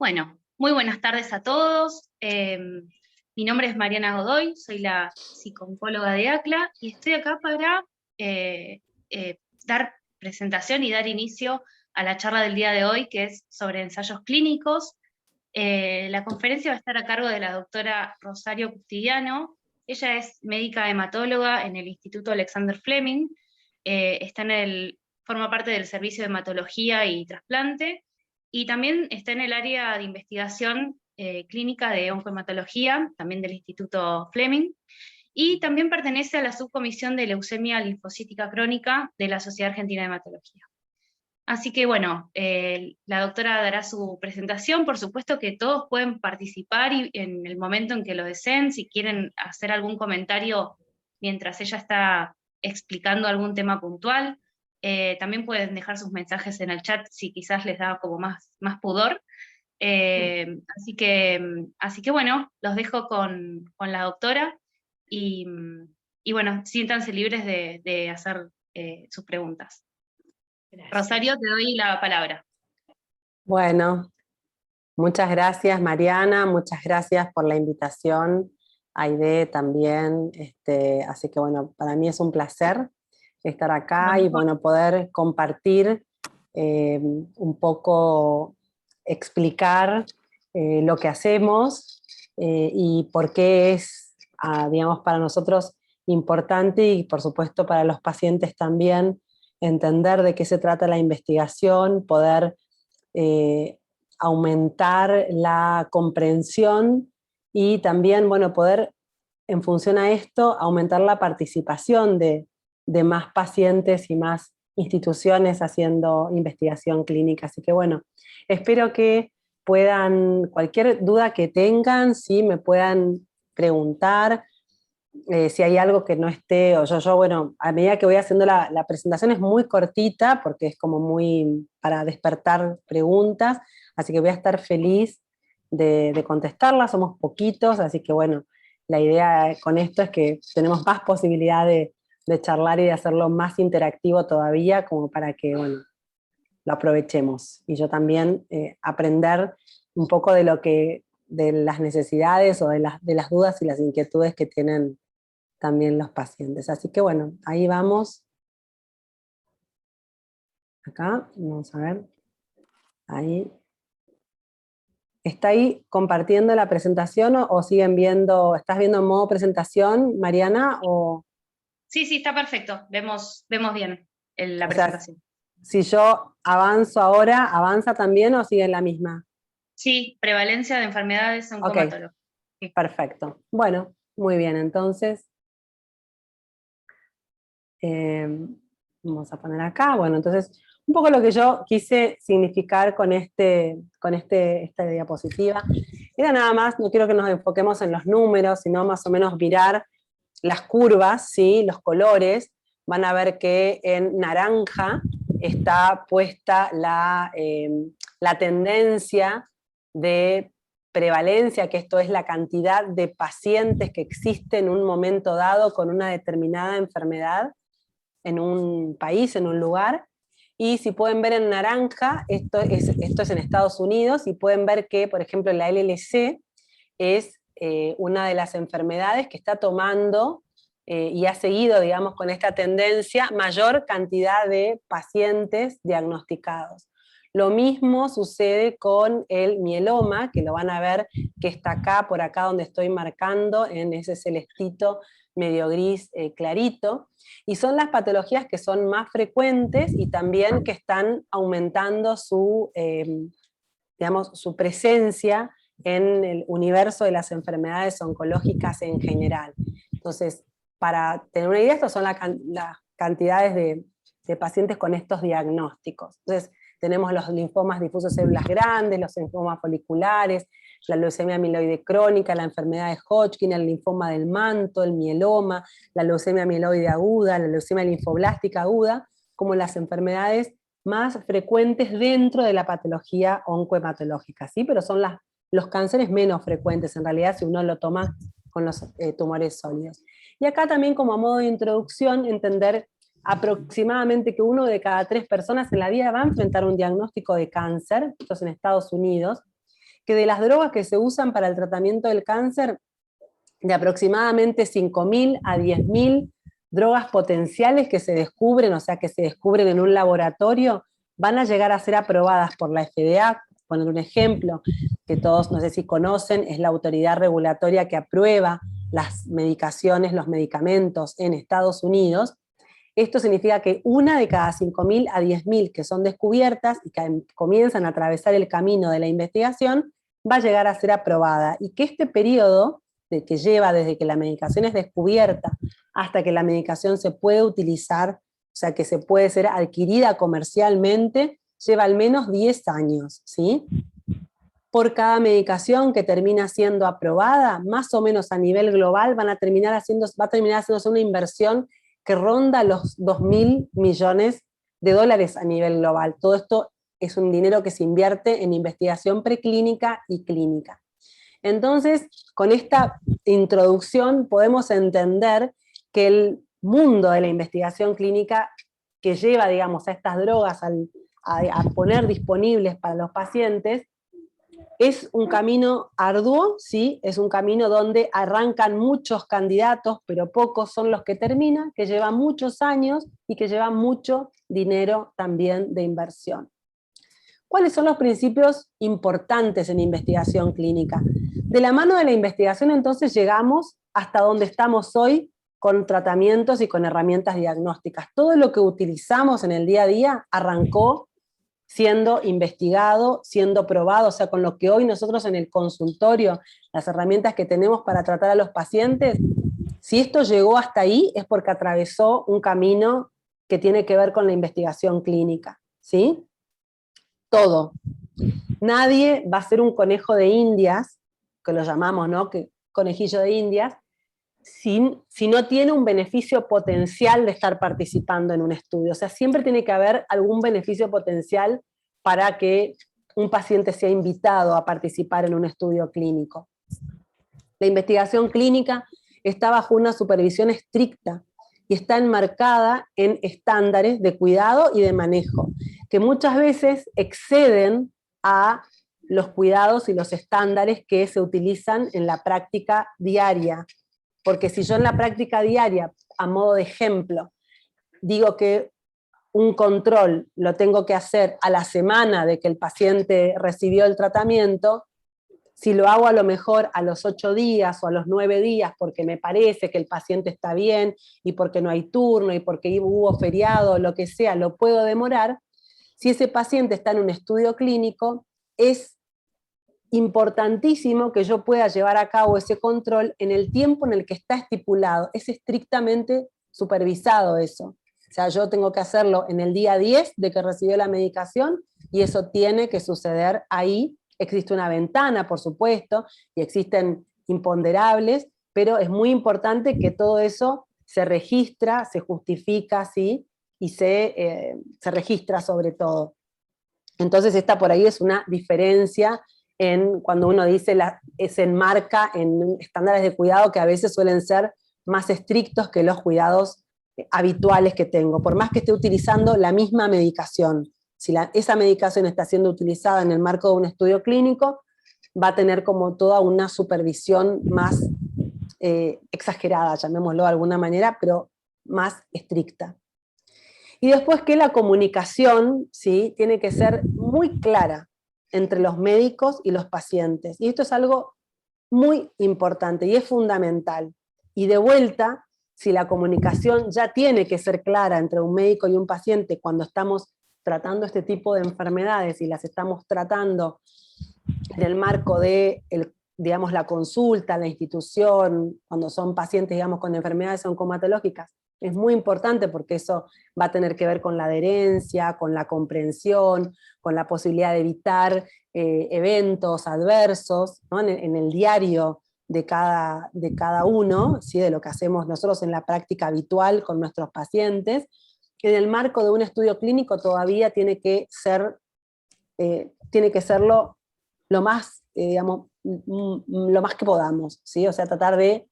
Bueno, muy buenas tardes a todos. Mi nombre es Mariana Godoy, soy la psicooncóloga de ACLA y estoy acá para dar presentación y dar inicio a la charla del día de hoy, que es sobre ensayos clínicos. La conferencia va a estar a cargo de la doctora Rosario Custigliano. Ella es médica hematóloga en el Instituto Alexander Fleming, forma parte del servicio de hematología y trasplante, y también está en el área de investigación clínica de oncohematología, también del Instituto Fleming, y también pertenece a la subcomisión de leucemia linfocítica crónica de la Sociedad Argentina de Hematología. Así que bueno, la doctora dará su presentación. Por supuesto que todos pueden participar y en el momento en que lo deseen, si quieren hacer algún comentario mientras ella está explicando algún tema puntual. También pueden dejar sus mensajes en el chat si quizás les da como más pudor. Así que bueno, los dejo con la doctora y, y bueno, siéntanse libres de hacer sus preguntas. Gracias. Rosario, te doy la palabra. Bueno, muchas gracias Mariana, muchas gracias por la invitación, Aide también, así que bueno, para mí es un placer estar acá y bueno, poder compartir un poco, explicar lo que hacemos y por qué es, digamos, para nosotros importante y por supuesto para los pacientes también entender de qué se trata la investigación, poder aumentar la comprensión y también, bueno, poder, en función a esto, aumentar la participación de más pacientes y más instituciones haciendo investigación clínica. Así que bueno, espero que puedan, cualquier duda que tengan, sí, me puedan preguntar. Si hay algo que no esté, o yo, bueno, a medida que voy haciendo la presentación es muy cortita, porque es como muy para despertar preguntas, así que voy a estar feliz de contestarlas, somos poquitos, así que bueno, la idea con esto es que tenemos más posibilidad de charlar y de hacerlo más interactivo todavía, como para que, bueno, lo aprovechemos. Y yo también aprender un poco de de las necesidades o de las dudas y las inquietudes que tienen también los pacientes. Así que bueno, ahí vamos. Acá, vamos a ver. Ahí. ¿Está ahí compartiendo la presentación o siguen viendo, estás viendo en modo presentación, Mariana? Sí, está perfecto. Vemos bien la O sea, presentación. si yo avanzo ahora, ¿avanza también o sigue en la misma? Sí, prevalencia de enfermedades Ok, oncomatológicas. Sí. perfecto. Bueno, muy bien, entonces eh, vamos a poner acá. Bueno, entonces, un poco lo que yo quise significar con esta diapositiva era nada más, no quiero que nos enfoquemos en los números, sino más o menos mirar las curvas, ¿sí? Los colores. Van a ver que en naranja está puesta la tendencia de prevalencia, que esto es la cantidad de pacientes que existe en un momento dado con una determinada enfermedad en un país, en un lugar. Y si pueden ver en naranja, esto es en Estados Unidos, y pueden ver que, por ejemplo, la LLC es una de las enfermedades que está tomando y ha seguido, digamos, con esta tendencia, mayor cantidad de pacientes diagnosticados. Lo mismo sucede con el mieloma, que lo van a ver que está acá, por acá donde estoy marcando, en ese celestito medio gris clarito, y son las patologías que son más frecuentes y también que están aumentando digamos, su presencia en el universo de las enfermedades oncológicas en general. Entonces, para tener una idea, estas son las cantidades de pacientes con estos diagnósticos. Entonces, tenemos los linfomas difusos células grandes, los linfomas foliculares, la leucemia amiloide crónica, la enfermedad de Hodgkin, el linfoma del manto, el mieloma, la leucemia amiloide aguda, la leucemia linfoblástica aguda, como las enfermedades más frecuentes dentro de la patología oncohematológica, ¿sí? Pero son los cánceres menos frecuentes, en realidad, si uno lo toma con los tumores sólidos. Y acá también, como a modo de introducción, entender aproximadamente que 1 de cada 3 personas en la vida va a enfrentar un diagnóstico de cáncer, esto es en Estados Unidos, que de las drogas que se usan para el tratamiento del cáncer, de aproximadamente 5.000 a 10.000 drogas potenciales que se descubren, o sea, que se descubren en un laboratorio, van a llegar a ser aprobadas por la FDA. Poner un ejemplo que todos, no sé si conocen, es la autoridad regulatoria que aprueba las medicaciones, los medicamentos en Estados Unidos. Esto significa que una de cada 5.000 a 10.000 que son descubiertas y que comienzan a atravesar el camino de la investigación, va a llegar a ser aprobada. Y que este periodo que lleva desde que la medicación es descubierta hasta que la medicación se puede utilizar, o sea, que se puede ser adquirida comercialmente, lleva al menos 10 años, ¿sí? Por cada medicación que termina siendo aprobada, más o menos a nivel global, va a terminar haciéndose una inversión que ronda los 2.000 millones de dólares a nivel global. Todo esto es un dinero que se invierte en investigación preclínica y clínica. Entonces, con esta introducción podemos entender que el mundo de la investigación clínica que lleva, digamos, a estas drogas a poner disponibles para los pacientes, es un camino arduo, ¿sí? Es un camino donde arrancan muchos candidatos, pero pocos son los que terminan, que llevan muchos años y que llevan mucho dinero también de inversión. ¿Cuáles son los principios importantes en investigación clínica? De la mano de la investigación, entonces, llegamos hasta donde estamos hoy con tratamientos y con herramientas diagnósticas. Todo lo que utilizamos en el día a día arrancó siendo investigado, siendo probado, o sea, con lo que hoy nosotros en el consultorio, las herramientas que tenemos para tratar a los pacientes, si esto llegó hasta ahí es porque atravesó un camino que tiene que ver con la investigación clínica, ¿sí? Todo. Nadie va a ser un conejo de indias, que lo llamamos, ¿no? Que conejillo de indias, si no tiene un beneficio potencial de estar participando en un estudio. O sea, siempre tiene que haber algún beneficio potencial para que un paciente sea invitado a participar en un estudio clínico. La investigación clínica está bajo una supervisión estricta y está enmarcada en estándares de cuidado y de manejo, que muchas veces exceden a los cuidados y los estándares que se utilizan en la práctica diaria. Porque si yo en la práctica diaria, a modo de ejemplo, digo que un control lo tengo que hacer a la semana de que el paciente recibió el tratamiento, si lo hago a lo mejor a los 8 días o a los 9 días porque me parece que el paciente está bien y porque no hay turno y porque hubo feriado o lo que sea, lo puedo demorar. Si ese paciente está en un estudio clínico, es importantísimo que yo pueda llevar a cabo ese control en el tiempo en el que está estipulado. Es estrictamente supervisado eso. O sea, yo tengo que hacerlo en el día 10 de que recibió la medicación y eso tiene que suceder ahí. Existe una ventana, por supuesto, y existen imponderables, pero es muy importante que todo eso se registra, se justifica, ¿sí? Y se registra sobre todo. Entonces esta por ahí es una diferencia en cuando uno dice se enmarca en estándares de cuidado que a veces suelen ser más estrictos que los cuidados habituales que tengo, por más que esté utilizando la misma medicación. Si esa medicación está siendo utilizada en el marco de un estudio clínico, va a tener como toda una supervisión más exagerada, llamémoslo de alguna manera, pero más estricta. Y después que la comunicación, ¿sí?, tiene que ser muy clara entre los médicos y los pacientes. Y esto es algo muy importante y es fundamental. Y de vuelta, si la comunicación ya tiene que ser clara entre un médico y un paciente cuando estamos tratando este tipo de enfermedades y las estamos tratando en el marco de, digamos, la consulta, la institución, cuando son pacientes, digamos, con enfermedades oncomatológicas, es muy importante porque eso va a tener que ver con la adherencia, con la comprensión, con la posibilidad de evitar eventos adversos, ¿no? En el diario de cada uno, ¿sí?, de lo que hacemos nosotros en la práctica habitual con nuestros pacientes. En el marco de un estudio clínico todavía tiene que serlo lo más, digamos, lo más que podamos, ¿sí? O sea, tratar de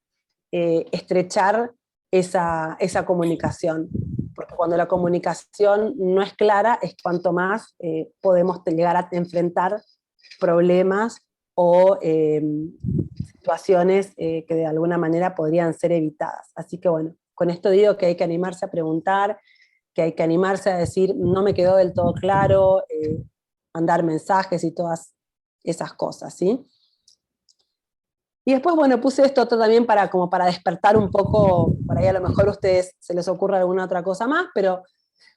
estrechar esa comunicación, porque cuando la comunicación no es clara es cuanto más podemos llegar a enfrentar problemas o situaciones que de alguna manera podrían ser evitadas. Así que bueno, con esto digo que hay que animarse a preguntar, que hay que animarse a decir, no me quedó del todo claro, mandar mensajes y todas esas cosas, ¿sí? Y después, bueno, puse esto otro también para, como para despertar un poco, por ahí a lo mejor a ustedes se les ocurre alguna otra cosa más, pero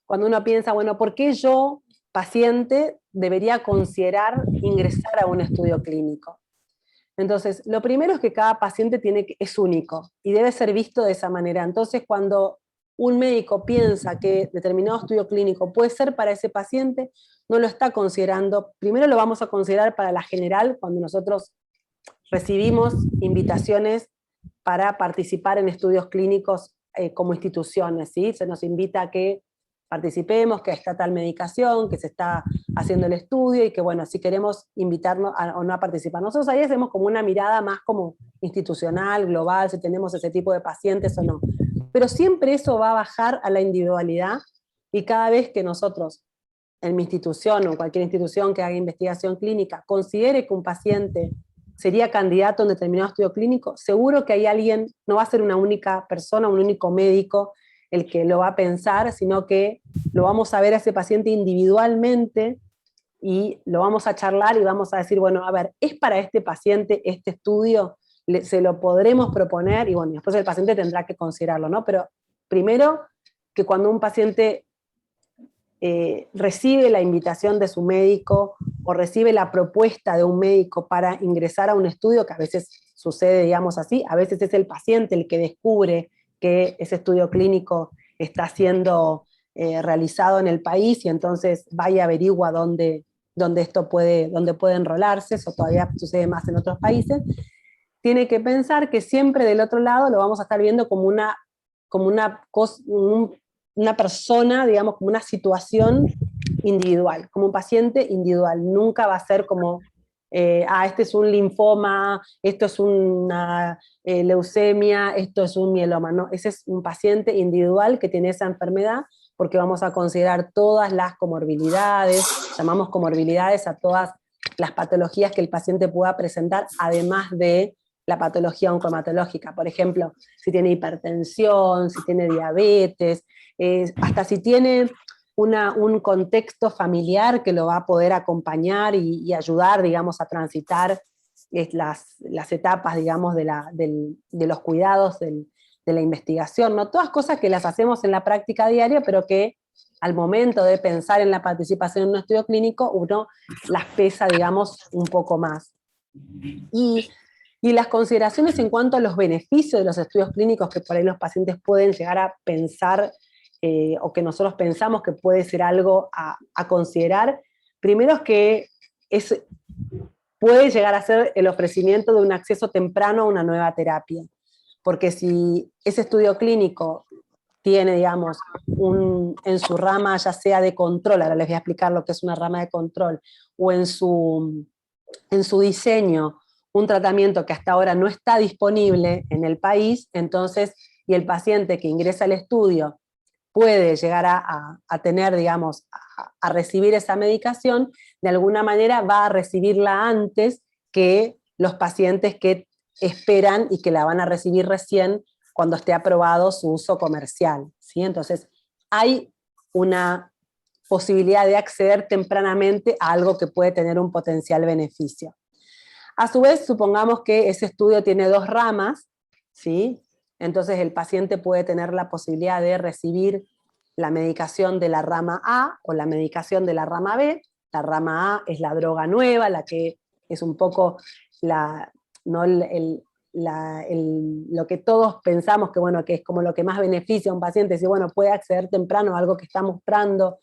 cuando uno piensa, bueno, ¿por qué yo, paciente, debería considerar ingresar a un estudio clínico? Entonces, lo primero es que cada paciente es único y debe ser visto de esa manera. Entonces, cuando un médico piensa que determinado estudio clínico puede ser para ese paciente, no lo está considerando. Primero lo vamos a considerar para la general, cuando nosotros recibimos invitaciones para participar en estudios clínicos como instituciones, ¿sí? Se nos invita a que participemos, que está tal medicación, que se está haciendo el estudio y que, bueno, si queremos invitarnos o no a participar. Nosotros ahí hacemos como una mirada más como institucional, global, si tenemos ese tipo de pacientes o no. Pero siempre eso va a bajar a la individualidad y cada vez que nosotros, en mi institución o en cualquier institución que haga investigación clínica, considere que un paciente sería candidato a un determinado estudio clínico, seguro que hay alguien, no va a ser una única persona, un único médico el que lo va a pensar, sino que lo vamos a ver a ese paciente individualmente y lo vamos a charlar y vamos a decir, bueno, a ver, ¿es para este paciente este estudio? ¿Se lo podremos proponer? Y bueno, después el paciente tendrá que considerarlo, ¿no? Pero primero, que cuando un paciente recibe la invitación de su médico o recibe la propuesta de un médico para ingresar a un estudio, que a veces sucede, digamos así, a veces es el paciente el que descubre que ese estudio clínico está siendo realizado en el país y entonces va y averigua dónde puede enrolarse, eso todavía sucede más en otros países, tiene que pensar que siempre del otro lado lo vamos a estar viendo como una persona, digamos, como una situación individual, como un paciente individual. Nunca va a ser como, este es un linfoma, esto es una leucemia, esto es un mieloma. No, ese es un paciente individual que tiene esa enfermedad porque vamos a considerar todas las comorbilidades, llamamos comorbilidades a todas las patologías que el paciente pueda presentar, además de la patología oncohematológica. Por ejemplo, si tiene hipertensión, si tiene diabetes, hasta si tiene un contexto familiar que lo va a poder acompañar y ayudar, digamos, a transitar las etapas, digamos, de los cuidados, de la investigación, ¿no? Todas cosas que las hacemos en la práctica diaria, pero que al momento de pensar en la participación en un estudio clínico, uno las pesa, digamos, un poco más. Y las consideraciones en cuanto a los beneficios de los estudios clínicos que por ahí los pacientes pueden llegar a pensar o que nosotros pensamos que puede ser algo a considerar, primero es que puede llegar a ser el ofrecimiento de un acceso temprano a una nueva terapia, porque si ese estudio clínico tiene, digamos, en su rama ya sea de control, ahora les voy a explicar lo que es una rama de control, o en su diseño, un tratamiento que hasta ahora no está disponible en el país, entonces, y el paciente que ingresa al estudio puede llegar a tener, digamos, a recibir esa medicación, de alguna manera va a recibirla antes que los pacientes que esperan y que la van a recibir recién cuando esté aprobado su uso comercial, ¿sí? Entonces, hay una posibilidad de acceder tempranamente a algo que puede tener un potencial beneficio. A su vez, supongamos que ese estudio tiene dos ramas, ¿sí? Entonces el paciente puede tener la posibilidad de recibir la medicación de la rama A o la medicación de la rama B. La rama A es la droga nueva, la que es un poco lo que todos pensamos que, bueno, que es como lo que más beneficia a un paciente, si bueno, puede acceder temprano a algo que está mostrando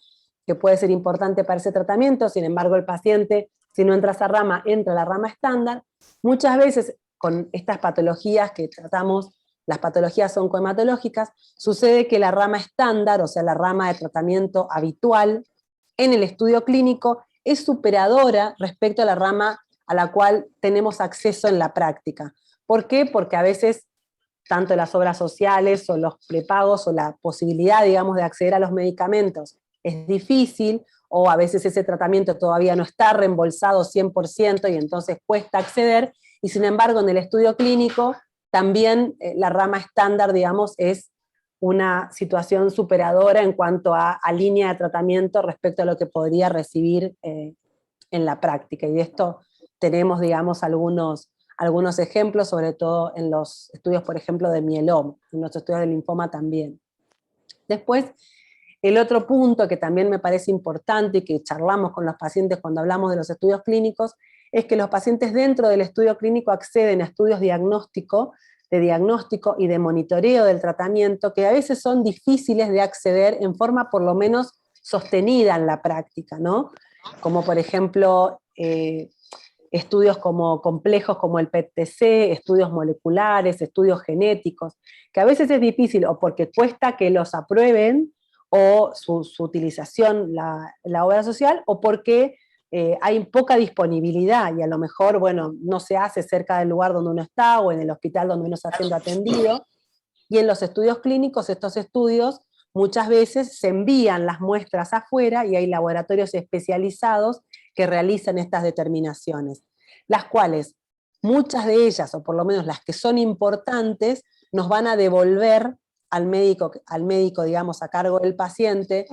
que puede ser importante para ese tratamiento, sin embargo el paciente, si no entra a esa rama, entra a la rama estándar. Muchas veces con estas patologías que tratamos, las patologías oncohematológicas, sucede que la rama estándar, o sea, la rama de tratamiento habitual en el estudio clínico, es superadora respecto a la rama a la cual tenemos acceso en la práctica. ¿Por qué? Porque a veces tanto las obras sociales o los prepagos o la posibilidad, digamos, de acceder a los medicamentos es difícil, o a veces ese tratamiento todavía no está reembolsado 100% y entonces cuesta acceder, y sin embargo en el estudio clínico también la rama estándar, digamos, es una situación superadora en cuanto a línea de tratamiento respecto a lo que podría recibir en la práctica. Y de esto tenemos, digamos, algunos ejemplos, sobre todo en los estudios, por ejemplo, de mieloma, en los estudios de linfoma también. Después, el otro punto que también me parece importante y que charlamos con los pacientes cuando hablamos de los estudios clínicos, es que los pacientes dentro del estudio clínico acceden a estudios de diagnóstico y de monitoreo del tratamiento, que a veces son difíciles de acceder en forma por lo menos sostenida en la práctica, ¿no? Como por ejemplo, estudios complejos como el PET-TC, estudios moleculares, estudios genéticos, que a veces es difícil o porque cuesta que los aprueben, o su utilización, la obra social, o porque hay poca disponibilidad y a lo mejor, bueno, no se hace cerca del lugar donde uno está o en el hospital donde uno está siendo atendido. Y en los estudios clínicos, estos estudios muchas veces se envían las muestras afuera y hay laboratorios especializados que realizan estas determinaciones, las cuales, muchas de ellas, o por lo menos las que son importantes, nos van a devolver al médico, digamos, a cargo del paciente,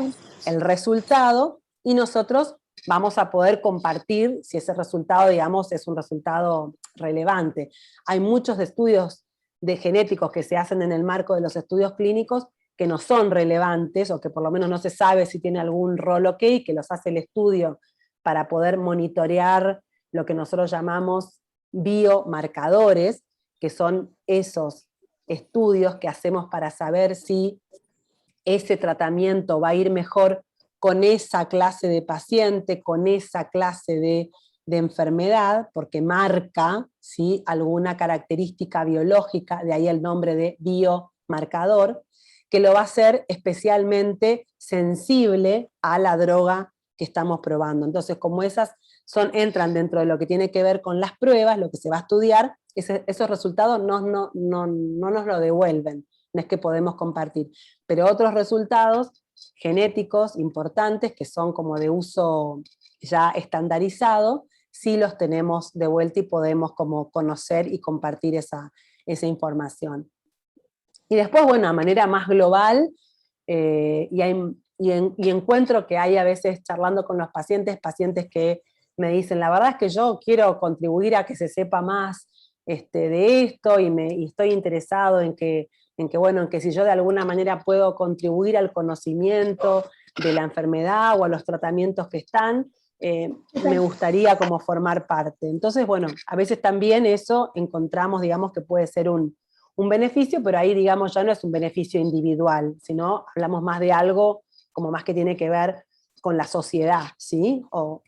el resultado, y nosotros vamos a poder compartir si ese resultado, digamos, es un resultado relevante. Hay muchos estudios de genéticos que se hacen en el marco de los estudios clínicos que no son relevantes, o que por lo menos no se sabe si tiene algún rol ok, que los hace el estudio para poder monitorear lo que nosotros llamamos biomarcadores, que son esos estudios que hacemos para saber si ese tratamiento va a ir mejor con esa clase de paciente, con esa clase de enfermedad, porque marca, ¿sí?, alguna característica biológica, de ahí el nombre de biomarcador, que lo va a hacer especialmente sensible a la droga que estamos probando. Entonces, como esas entran dentro de lo que tiene que ver con las pruebas, lo que se va a estudiar, esos resultados no nos lo devuelven, no es que podemos compartir. Pero otros resultados genéticos importantes, que son como de uso ya estandarizado, sí los tenemos de vuelta y podemos como conocer y compartir esa información. Y después, bueno, a manera más global, y encuentro que hay a veces charlando con los pacientes que me dicen, la verdad es que yo quiero contribuir a que se sepa más de esto, y estoy interesado en que si yo de alguna manera puedo contribuir al conocimiento de la enfermedad o a los tratamientos que están, me gustaría como formar parte. Entonces, bueno, a veces también eso encontramos, digamos, que puede ser un beneficio, pero ahí, digamos, ya no es un beneficio individual, sino hablamos más de algo como más que tiene que ver con la sociedad, ¿sí? O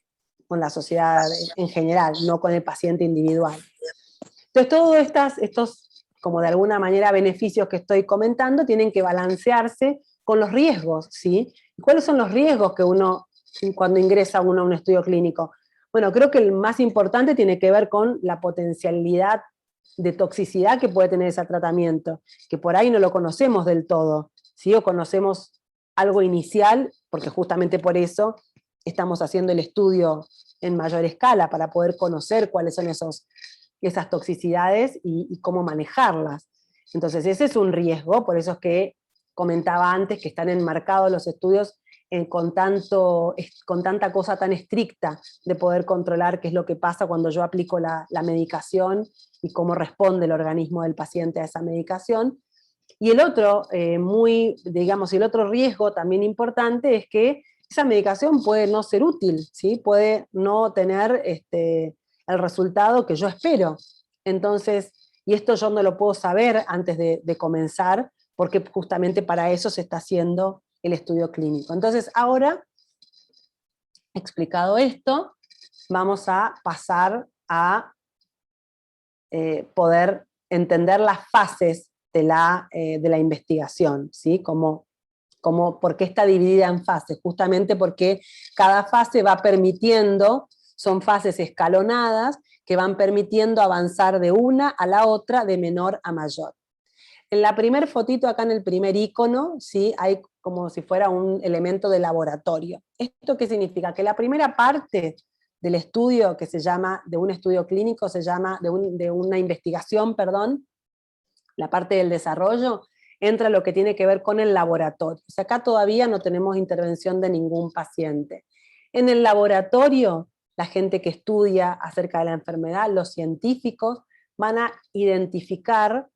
con la sociedad en general, no con el paciente individual. Entonces, todos estos, como de alguna manera, beneficios que estoy comentando, tienen que balancearse con los riesgos, ¿sí? ¿Cuáles son los riesgos que uno, cuando ingresa uno a un estudio clínico? Bueno, creo que el más importante tiene que ver con la potencialidad de toxicidad que puede tener ese tratamiento, que por ahí no lo conocemos del todo, ¿sí? O conocemos algo inicial, porque justamente por eso estamos haciendo el estudio en mayor escala, para poder conocer cuáles son esas toxicidades y cómo manejarlas. Entonces ese es un riesgo, por eso es que comentaba antes que están enmarcados los estudios con tanta cosa tan estricta de poder controlar qué es lo que pasa cuando yo aplico la medicación y cómo responde el organismo del paciente a esa medicación. Y el otro, el otro riesgo también importante es que esa medicación puede no ser útil, ¿sí? Puede no tener el resultado que yo espero. Entonces, y esto yo no lo puedo saber antes de comenzar, porque justamente para eso se está haciendo el estudio clínico. Entonces, ahora, explicado esto, vamos a pasar a poder entender las fases de la investigación, ¿sí? ¿Por qué está dividida en fases? Justamente porque cada fase va permitiendo, son fases escalonadas, que van permitiendo avanzar de una a la otra de menor a mayor. En la primer fotito, acá en el primer icono, ¿sí?, hay como si fuera un elemento de laboratorio. ¿Esto qué significa? Que la primera parte del estudio, que se llama, de un estudio clínico, se llama, de una investigación, perdón, la parte del desarrollo, entra lo que tiene que ver con el laboratorio. O sea, acá todavía no tenemos intervención de ningún paciente. En el laboratorio, la gente que estudia acerca de la enfermedad, los científicos, van a identificar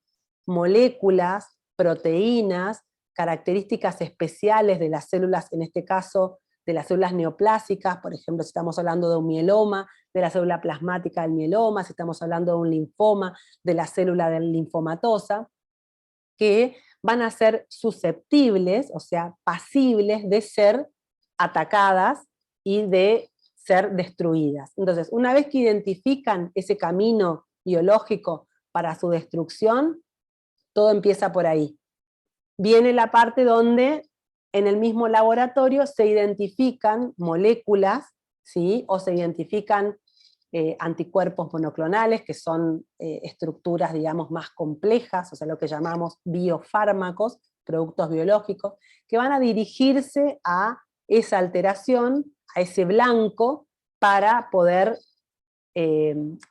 moléculas, proteínas, características especiales de las células, en este caso de las células neoplásicas, por ejemplo, si estamos hablando de un mieloma, de la célula plasmática del mieloma, si estamos hablando de un linfoma, de la célula del linfomatosa, que van a ser susceptibles, o sea, pasibles de ser atacadas y de ser destruidas. Entonces, una vez que identifican ese camino biológico para su destrucción, todo empieza por ahí. Viene la parte donde en el mismo laboratorio se identifican moléculas, ¿sí? O se identifican anticuerpos monoclonales, que son estructuras, digamos, más complejas, o sea, lo que llamamos biofármacos, productos biológicos, que van a dirigirse a esa alteración, a ese blanco, para poder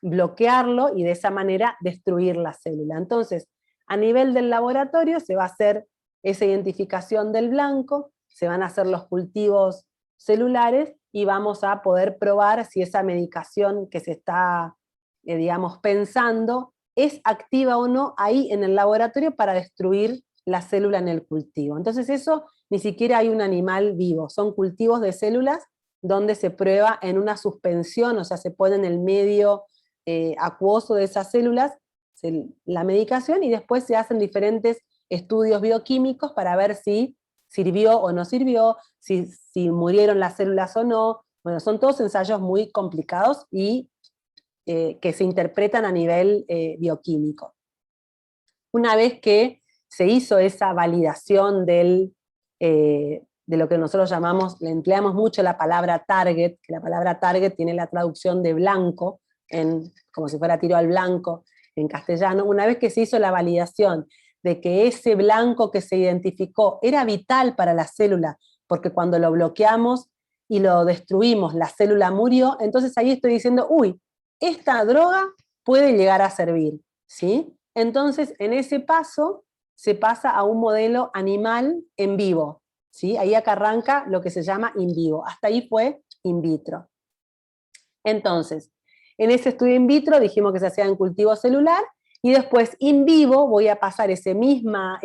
bloquearlo y de esa manera destruir la célula. Entonces, a nivel del laboratorio se va a hacer esa identificación del blanco, se van a hacer los cultivos celulares y vamos a poder probar si esa medicación que se está, digamos, pensando es activa o no ahí en el laboratorio para destruir la célula en el cultivo. Entonces eso ni siquiera hay un animal vivo, son cultivos de células donde se prueba en una suspensión, o sea, se pone en el medio acuoso de esas células la medicación y después se hacen diferentes estudios bioquímicos para ver si sirvió o no sirvió, si murieron las células o no. Bueno, son todos ensayos muy complicados y que se interpretan a nivel bioquímico. Una vez que se hizo esa validación de lo que nosotros llamamos, le empleamos mucho la palabra target, que la palabra target tiene la traducción de blanco, como si fuera tiro al blanco en castellano. Una vez que se hizo la validación de que ese blanco que se identificó era vital para la célula, porque cuando lo bloqueamos y lo destruimos, la célula murió, entonces ahí estoy diciendo, uy, esta droga puede llegar a servir, ¿sí? Entonces, en ese paso, se pasa a un modelo animal en vivo, ¿sí? Ahí acá arranca lo que se llama in vivo, hasta ahí fue in vitro. Entonces, en ese estudio in vitro dijimos que se hacía en cultivo celular, y después in vivo voy a pasar esa misma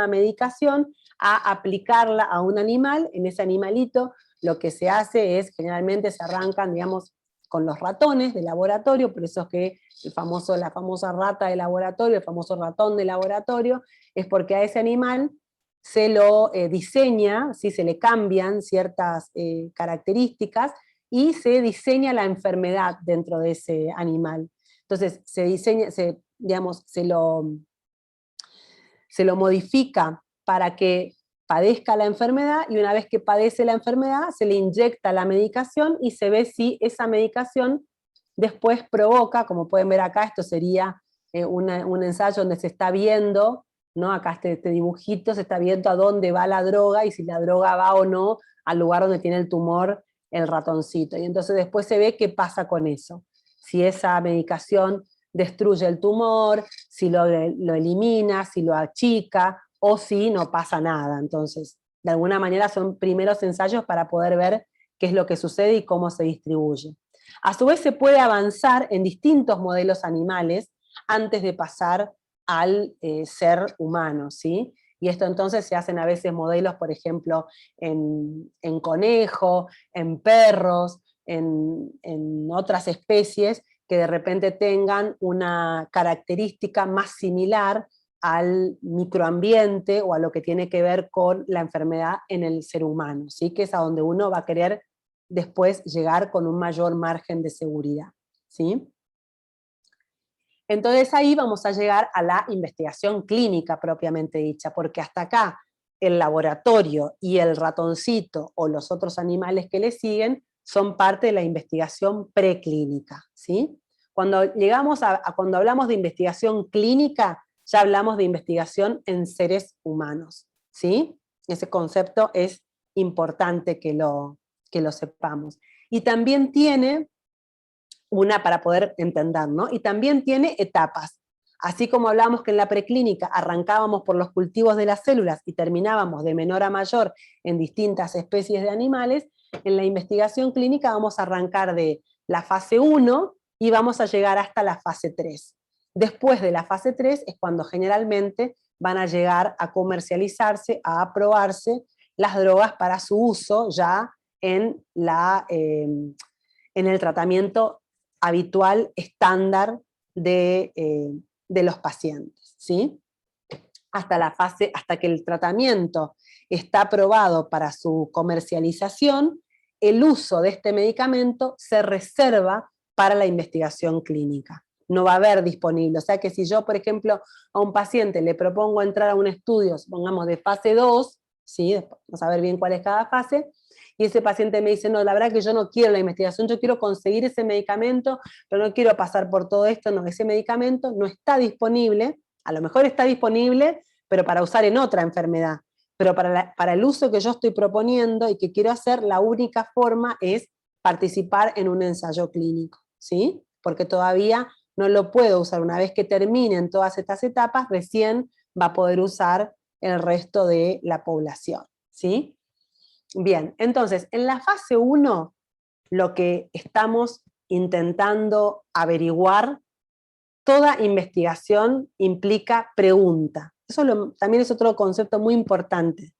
medicación a aplicarla a un animal. En ese animalito lo que se hace es, generalmente se arrancan, digamos, con los ratones de laboratorio, por eso es que la famosa rata de laboratorio, el famoso ratón de laboratorio, es porque a ese animal se lo diseña, ¿sí? Se le cambian ciertas características, y se diseña la enfermedad dentro de ese animal. Entonces se diseña, digamos, se lo modifica para que padezca la enfermedad, y una vez que padece la enfermedad se le inyecta la medicación y se ve si esa medicación después provoca, como pueden ver acá, esto sería un ensayo donde se está viendo, ¿no? Acá este dibujito, se está viendo a dónde va la droga y si la droga va o no al lugar donde tiene el tumor el ratoncito. Y entonces después se ve qué pasa con eso. Si esa medicación destruye el tumor, si lo elimina, si lo achica, o si no pasa nada. Entonces, de alguna manera son primeros ensayos para poder ver qué es lo que sucede y cómo se distribuye. A su vez se puede avanzar en distintos modelos animales antes de pasar al ser humano, ¿sí? Y esto entonces se hacen a veces modelos, por ejemplo, en conejo, en perros, en otras especies que de repente tengan una característica más similar al microambiente o a lo que tiene que ver con la enfermedad en el ser humano, ¿sí? Que es a donde uno va a querer después llegar con un mayor margen de seguridad, ¿sí? Entonces ahí vamos a llegar a la investigación clínica propiamente dicha, porque hasta acá el laboratorio y el ratoncito o los otros animales que le siguen son parte de la investigación preclínica, ¿sí? Cuando llegamos cuando hablamos de investigación clínica, ya hablamos de investigación en seres humanos, ¿sí? Ese concepto es importante que lo sepamos. Y también tiene para poder entender, ¿no? Y también tiene etapas. Así como hablamos que en la preclínica arrancábamos por los cultivos de las células y terminábamos de menor a mayor en distintas especies de animales, en la investigación clínica vamos a arrancar de la fase 1 y vamos a llegar hasta la fase 3. Después de la fase 3 es cuando generalmente van a llegar a comercializarse, a aprobarse las drogas para su uso ya en el tratamiento habitual, estándar de los pacientes, ¿sí? Hasta que el tratamiento está aprobado para su comercialización, el uso de este medicamento se reserva para la investigación clínica. No va a haber disponible. O sea que si yo, por ejemplo, a un paciente le propongo entrar a un estudio, supongamos de fase 2, ¿sí? Vamos a ver bien cuál es cada fase, y ese paciente me dice, no, la verdad que yo no quiero la investigación, yo quiero conseguir ese medicamento, pero no quiero pasar por todo esto, no, ese medicamento no está disponible, a lo mejor está disponible, pero para usar en otra enfermedad. Pero para el uso que yo estoy proponiendo y que quiero hacer, la única forma es participar en un ensayo clínico, ¿sí? Porque todavía no lo puedo usar. Una vez que terminen todas estas etapas, recién va a poder usar el resto de la población, ¿sí? Bien, entonces, en la fase 1, lo que estamos intentando averiguar, toda investigación implica pregunta. Eso también es otro concepto muy importante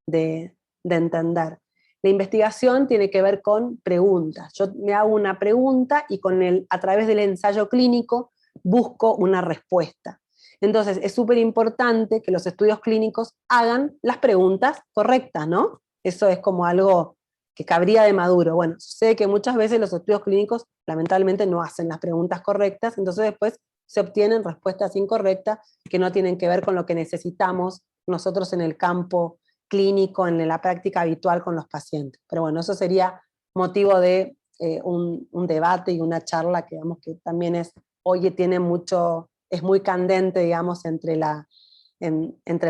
de entender. La investigación tiene que ver con preguntas. Yo me hago una pregunta y a través del ensayo clínico busco una respuesta. Entonces, es súper importante que los estudios clínicos hagan las preguntas correctas, ¿no? Eso es como algo que cabría de maduro. Bueno, sucede que muchas veces los estudios clínicos lamentablemente no hacen las preguntas correctas, entonces después se obtienen respuestas incorrectas que no tienen que ver con lo que necesitamos nosotros en el campo clínico, en la práctica habitual con los pacientes. Pero bueno, eso sería motivo de un debate y una charla que, digamos, que también hoy tiene mucho, es muy candente, digamos, entre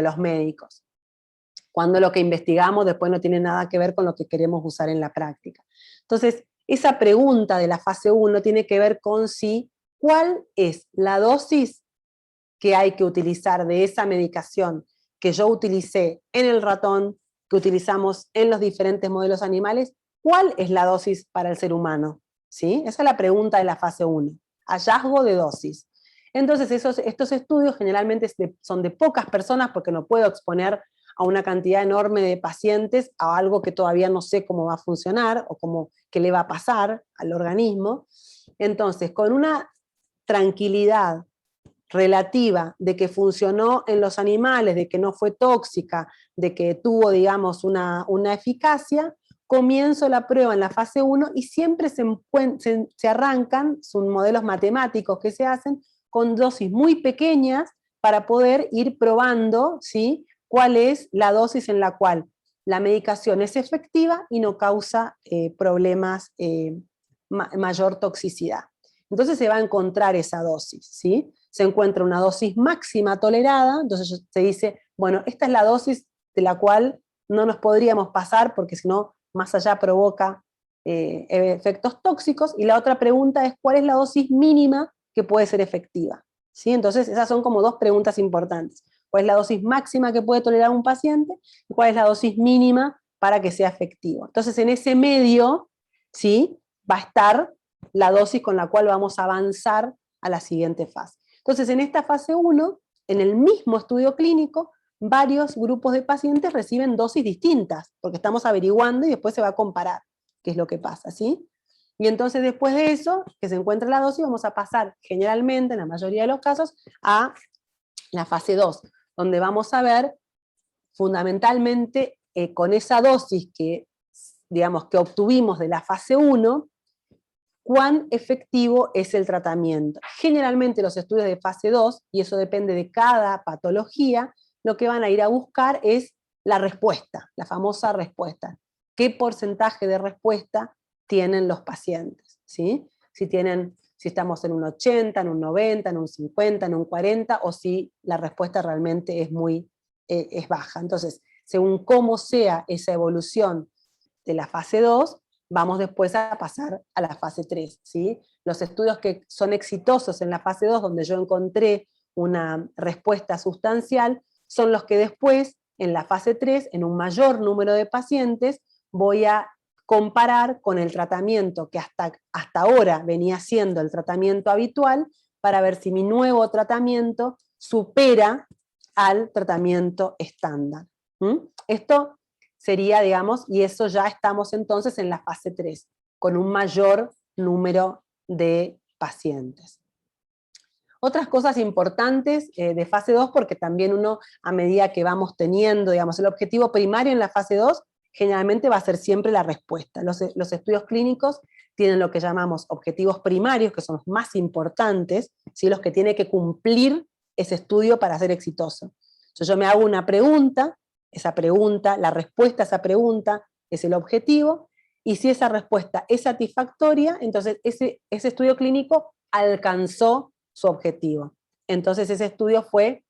los médicos, cuando lo que investigamos después no tiene nada que ver con lo que queremos usar en la práctica. Entonces, esa pregunta de la fase 1 tiene que ver con cuál es la dosis que hay que utilizar de esa medicación que yo utilicé en el ratón, que utilizamos en los diferentes modelos animales, ¿cuál es la dosis para el ser humano? ¿Sí? Esa es la pregunta de la fase 1, hallazgo de dosis. Entonces estos estudios generalmente son de pocas personas porque no puedo exponer a una cantidad enorme de pacientes a algo que todavía no sé cómo va a funcionar o qué le va a pasar al organismo. Entonces, con una tranquilidad relativa de que funcionó en los animales, de que no fue tóxica, de que tuvo, digamos, una eficacia, comienzo la prueba en la fase 1 y siempre se arrancan, son modelos matemáticos que se hacen, con dosis muy pequeñas para poder ir probando, ¿sí?, cuál es la dosis en la cual la medicación es efectiva y no causa problemas, mayor toxicidad. Entonces se va a encontrar esa dosis, ¿sí? Se encuentra una dosis máxima tolerada, entonces se dice, bueno, esta es la dosis de la cual no nos podríamos pasar porque si no, más allá provoca efectos tóxicos, y la otra pregunta es, ¿cuál es la dosis mínima que puede ser efectiva? ¿Sí? Entonces esas son como dos preguntas importantes. ¿Cuál es la dosis máxima que puede tolerar un paciente? ¿Y cuál es la dosis mínima para que sea efectivo? Entonces en ese medio, ¿sí?, va a estar la dosis con la cual vamos a avanzar a la siguiente fase. Entonces, en esta fase 1, en el mismo estudio clínico, varios grupos de pacientes reciben dosis distintas, porque estamos averiguando y después se va a comparar qué es lo que pasa, ¿sí? Y entonces, después de eso, que se encuentra la dosis, vamos a pasar generalmente, en la mayoría de los casos, a la fase 2, donde vamos a ver fundamentalmente con esa dosis que, digamos, que obtuvimos de la fase 1, cuán efectivo es el tratamiento. Generalmente los estudios de fase 2, y eso depende de cada patología, lo que van a ir a buscar es la respuesta, la famosa respuesta. ¿Qué porcentaje de respuesta tienen los pacientes? ¿Sí? Si estamos en un 80, en un 90, en un 50, en un 40, o si la respuesta realmente es baja. Entonces, según cómo sea esa evolución de la fase 2, vamos después a pasar a la fase 3, ¿sí? Los estudios que son exitosos en la fase 2, donde yo encontré una respuesta sustancial, son los que después, en la fase 3, en un mayor número de pacientes, voy a comparar con el tratamiento que hasta ahora venía siendo el tratamiento habitual, para ver si mi nuevo tratamiento supera al tratamiento estándar. Esto sería, digamos, y eso ya estamos entonces en la fase 3, con un mayor número de pacientes. Otras cosas importantes de fase 2, porque también uno, a medida que vamos teniendo, digamos, el objetivo primario en la fase 2, generalmente va a ser siempre la respuesta. Los estudios clínicos tienen lo que llamamos objetivos primarios, que son los más importantes, ¿sí? Los que tiene que cumplir ese estudio para ser exitoso. Entonces yo me hago una pregunta, esa pregunta, la respuesta a esa pregunta es el objetivo, y si esa respuesta es satisfactoria, entonces ese estudio clínico alcanzó su objetivo. Entonces ese estudio fue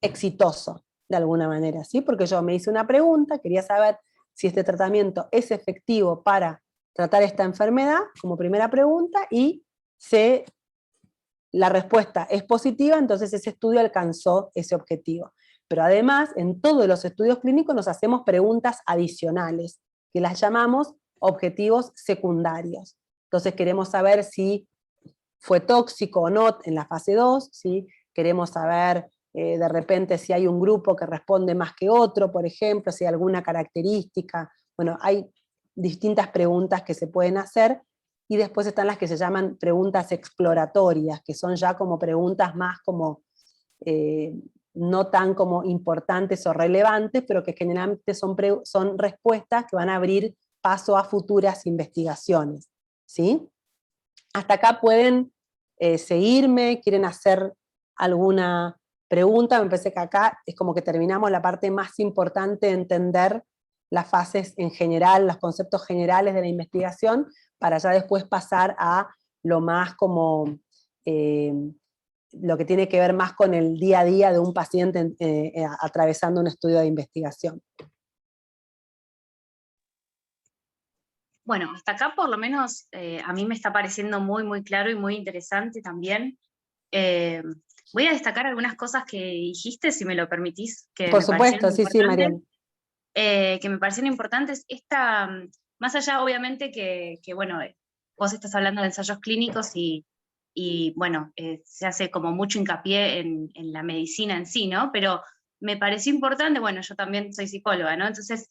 exitoso, de alguna manera, ¿sí? Porque yo me hice una pregunta, quería saber si este tratamiento es efectivo para tratar esta enfermedad, como primera pregunta, y la respuesta es positiva, entonces ese estudio alcanzó ese objetivo. Pero además, en todos los estudios clínicos nos hacemos preguntas adicionales, que las llamamos objetivos secundarios. Entonces queremos saber si fue tóxico o no en la fase 2, ¿sí? Queremos saber de repente si hay un grupo que responde más que otro, por ejemplo, si hay alguna característica. Bueno, hay distintas preguntas que se pueden hacer, y después están las que se llaman preguntas exploratorias, que son ya como preguntas más como, no tan como importantes o relevantes, pero que generalmente son respuestas que van a abrir paso a futuras investigaciones, ¿sí? Hasta acá pueden seguirme, quieren hacer alguna pregunta. Me parece que acá es como que terminamos la parte más importante de entender las fases en general, los conceptos generales de la investigación, para ya después pasar a lo más como lo que tiene que ver más con el día a día de un paciente atravesando un estudio de investigación. Bueno, hasta acá por lo menos a mí me está pareciendo muy, muy claro y muy interesante también. Voy a destacar algunas cosas que dijiste, si me lo permitís, que Por me parecieron supuesto, sí, sí, importantes. Mariana. Que me parecieron importantes. Más allá, obviamente, que bueno, vos estás hablando de ensayos clínicos y bueno, se hace como mucho hincapié en la medicina en sí, ¿no? Pero me pareció importante, bueno, yo también soy psicóloga, ¿no? Entonces,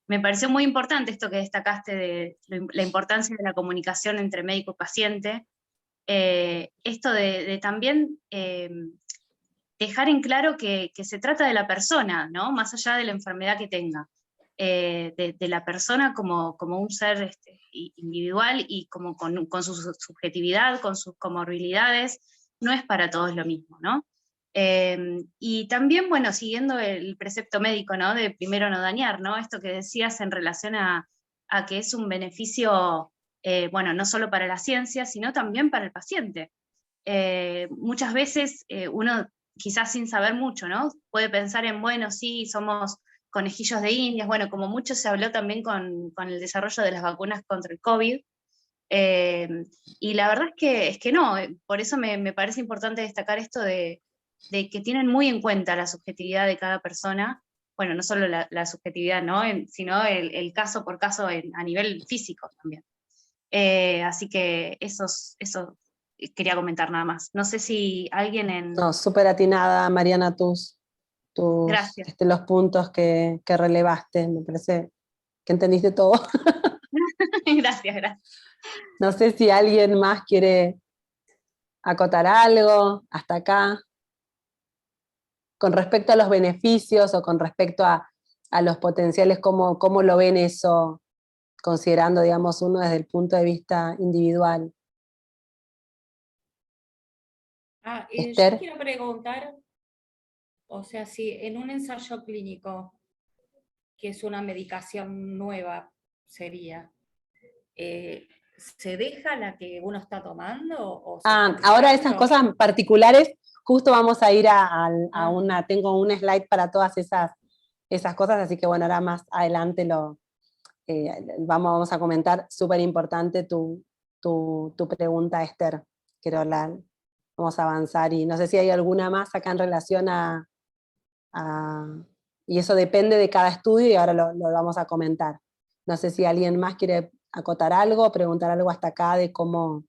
me pareció muy importante esto que destacaste de la importancia de la comunicación entre médico y paciente. Esto de también dejar en claro que se trata de la persona, ¿no? Más allá de la enfermedad que tenga. De la persona como un ser individual y como con su subjetividad, con sus comorbilidades, no es para todos lo mismo, ¿no? Y también, bueno, siguiendo el precepto médico, ¿no? De primero no dañar, ¿no? Esto que decías en relación a que es un beneficio, bueno, no solo para la ciencia, sino también para el paciente. Muchas veces uno, quizás sin saber mucho, ¿no? Puede pensar en, bueno, sí, somos conejillos de indias, bueno, como mucho se habló también con el desarrollo de las vacunas contra el COVID, y la verdad es que no, por eso me parece importante destacar esto de que tienen muy en cuenta la subjetividad de cada persona, bueno, no solo la subjetividad, ¿no? Sino el caso por caso a nivel físico también. Así que eso quería comentar nada más. No sé si alguien en... No, súper atinada, Mariana, Gracias. los puntos que relevaste. Me parece que entendiste todo. Gracias. No sé si alguien más quiere acotar algo hasta acá, con respecto a los beneficios o con respecto a los potenciales, cómo lo ven eso, considerando, digamos, uno desde el punto de vista individual. Yo Esther. quiero preguntar, o sea, si en un ensayo clínico, que es una medicación nueva, sería, ¿se deja la que uno está tomando? O se Ahora esas cosas particulares, justo vamos a ir a Ah. tengo un slide para todas esas esas cosas, así que bueno, ahora más adelante vamos a comentar. Súper importante tu pregunta, Esther, quiero vamos a avanzar, y no sé si hay alguna más acá en relación y eso depende de cada estudio, y ahora lo vamos a comentar. No sé si alguien más quiere acotar algo, preguntar algo hasta acá de cómo...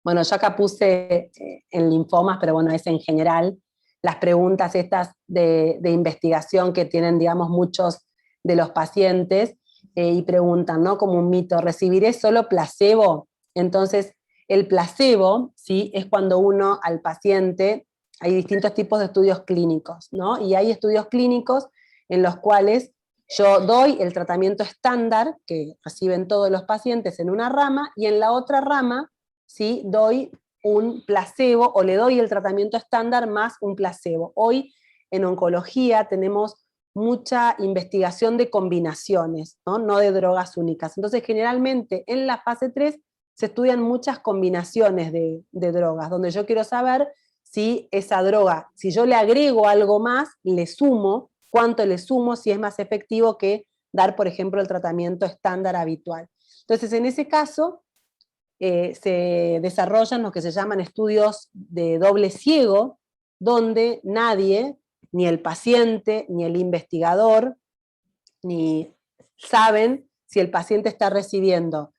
Bueno, yo acá puse en linfomas, pero bueno, es en general, las preguntas estas de investigación que tienen, digamos, muchos de los pacientes, y preguntan, ¿no? Como un mito, ¿recibiré solo placebo? Entonces, el placebo, ¿sí? Es cuando uno al paciente, hay distintos tipos de estudios clínicos, ¿no? Y hay estudios clínicos en los cuales yo doy el tratamiento estándar que reciben todos los pacientes en una rama, y en la otra rama, ¿sí? Doy un placebo, o le doy el tratamiento estándar más un placebo. Hoy en oncología tenemos mucha investigación de combinaciones, ¿no? De drogas únicas. Entonces, generalmente en la fase 3 se estudian muchas combinaciones de drogas, donde yo quiero saber si esa droga, si yo le agrego algo más, le sumo, cuánto le sumo, si es más efectivo que dar, por ejemplo, el tratamiento estándar habitual. Entonces, en ese caso, se desarrollan lo que se llaman estudios de doble ciego, donde nadie, ni el paciente, ni el investigador, ni saben si el paciente está recibiendo,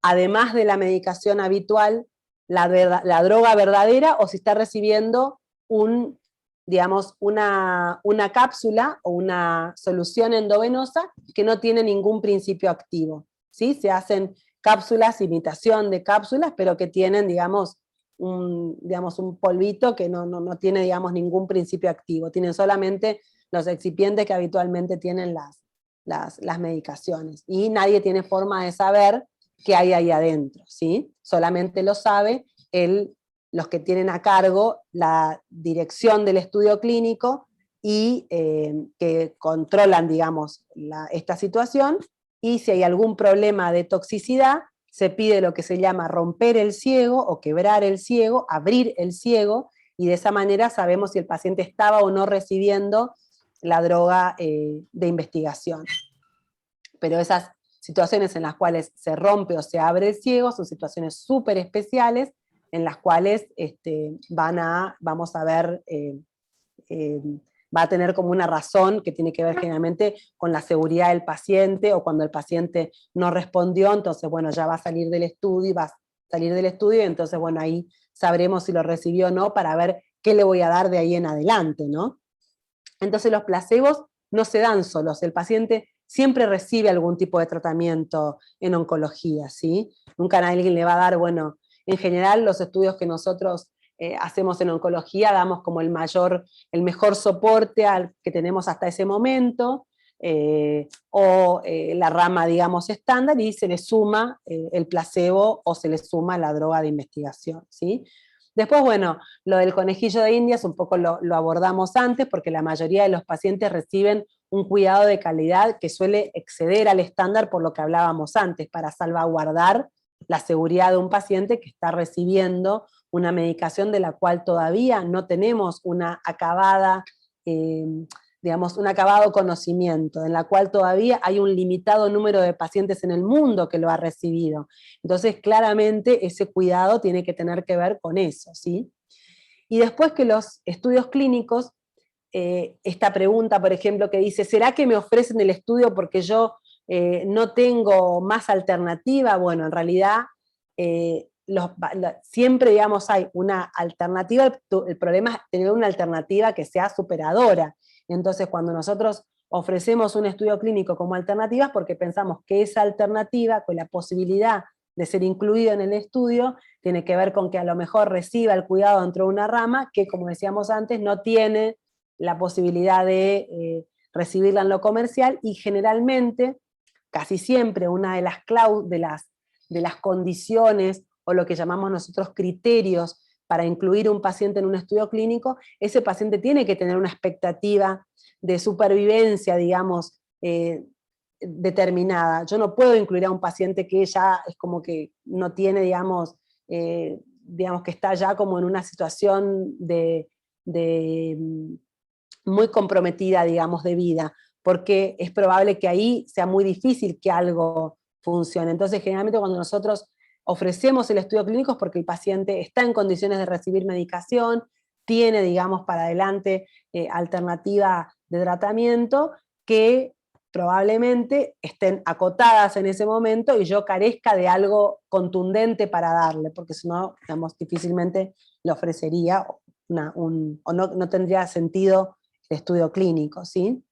además de la medicación habitual, la droga verdadera, o si está recibiendo digamos, una cápsula o una solución endovenosa que no tiene ningún principio activo, ¿sí? Se hacen cápsulas, imitación de cápsulas, pero que tienen, digamos, un polvito que no tiene, digamos, ningún principio activo, tienen solamente los excipientes que habitualmente tienen las medicaciones, y nadie tiene forma de saber qué hay ahí adentro, ¿sí? Solamente lo sabe los que tienen a cargo la dirección del estudio clínico, y que controlan, digamos, esta situación, y si hay algún problema de toxicidad, se pide lo que se llama romper el ciego, o quebrar el ciego, abrir el ciego, y de esa manera sabemos si el paciente estaba o no recibiendo la droga de investigación. Pero esas situaciones en las cuales se rompe o se abre el ciego son situaciones súper especiales, en las cuales vamos a ver, va a tener como una razón que tiene que ver generalmente con la seguridad del paciente, o cuando el paciente no respondió, entonces bueno, ya va a salir del estudio, y entonces bueno, ahí sabremos si lo recibió o no, para ver qué le voy a dar de ahí en adelante, ¿no? Entonces los placebos no se dan solos, el paciente siempre recibe algún tipo de tratamiento en oncología, ¿sí? Nunca a alguien le va a dar, bueno, en general los estudios que nosotros hacemos en oncología damos como el mejor soporte al que tenemos hasta ese momento, la rama, digamos, estándar, y se le suma el placebo, o se le suma la droga de investigación, ¿sí? Después, bueno, lo del conejillo de Indias un poco lo abordamos antes, porque la mayoría de los pacientes reciben un cuidado de calidad que suele exceder al estándar, por lo que hablábamos antes, para salvaguardar la seguridad de un paciente que está recibiendo una medicación de la cual todavía no tenemos una acabada, digamos, un acabado conocimiento, en la cual todavía hay un limitado número de pacientes en el mundo que lo ha recibido. Entonces, claramente, ese cuidado tiene que tener que ver con eso, ¿sí? Y después que los estudios clínicos, esta pregunta, por ejemplo, que dice, ¿será que me ofrecen el estudio porque yo no tengo más alternativa? Bueno, en realidad, siempre, digamos, hay una alternativa, el problema es tener una alternativa que sea superadora. Entonces, cuando nosotros ofrecemos un estudio clínico como alternativa, es porque pensamos que esa alternativa, con la posibilidad de ser incluido en el estudio, tiene que ver con que a lo mejor reciba el cuidado dentro de una rama que, como decíamos antes, no tiene la posibilidad de recibirla en lo comercial, y generalmente, casi siempre, una de las condiciones, o lo que llamamos nosotros criterios, para incluir un paciente en un estudio clínico, ese paciente tiene que tener una expectativa de supervivencia, digamos, determinada. Yo no puedo incluir a un paciente que ya es como que no tiene, digamos, que está ya como en una situación de muy comprometida, digamos, de vida, porque es probable que ahí sea muy difícil que algo funcione. Entonces, generalmente cuando nosotros ofrecemos el estudio clínico es porque el paciente está en condiciones de recibir medicación, tiene, digamos, para adelante alternativa de tratamiento, que probablemente estén acotadas en ese momento y yo carezca de algo contundente para darle, porque si no, digamos, difícilmente le ofrecería o no tendría sentido el estudio clínico, ¿sí?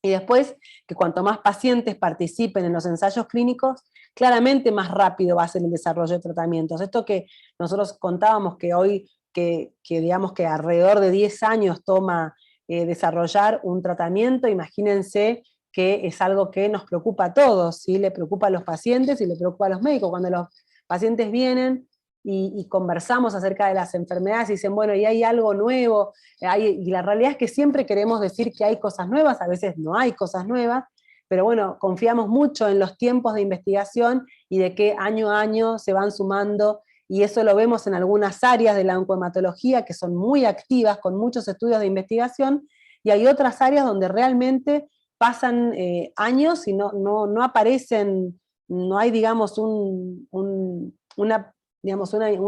Y después, que cuanto más pacientes participen en los ensayos clínicos, claramente más rápido va a ser el desarrollo de tratamientos. Esto que nosotros contábamos que hoy, que digamos que alrededor de 10 años toma desarrollar un tratamiento, imagínense que es algo que nos preocupa a todos, ¿sí? Le preocupa a los pacientes y le preocupa a los médicos. Cuando los pacientes vienen y conversamos acerca de las enfermedades y dicen, bueno, y hay algo nuevo, y la realidad es que siempre queremos decir que hay cosas nuevas, a veces no hay cosas nuevas, pero bueno, confiamos mucho en los tiempos de investigación y de que año a año se van sumando, y eso lo vemos en algunas áreas de la oncohematología que son muy activas, con muchos estudios de investigación, y hay otras áreas donde realmente pasan años y no aparecen, no hay, digamos, un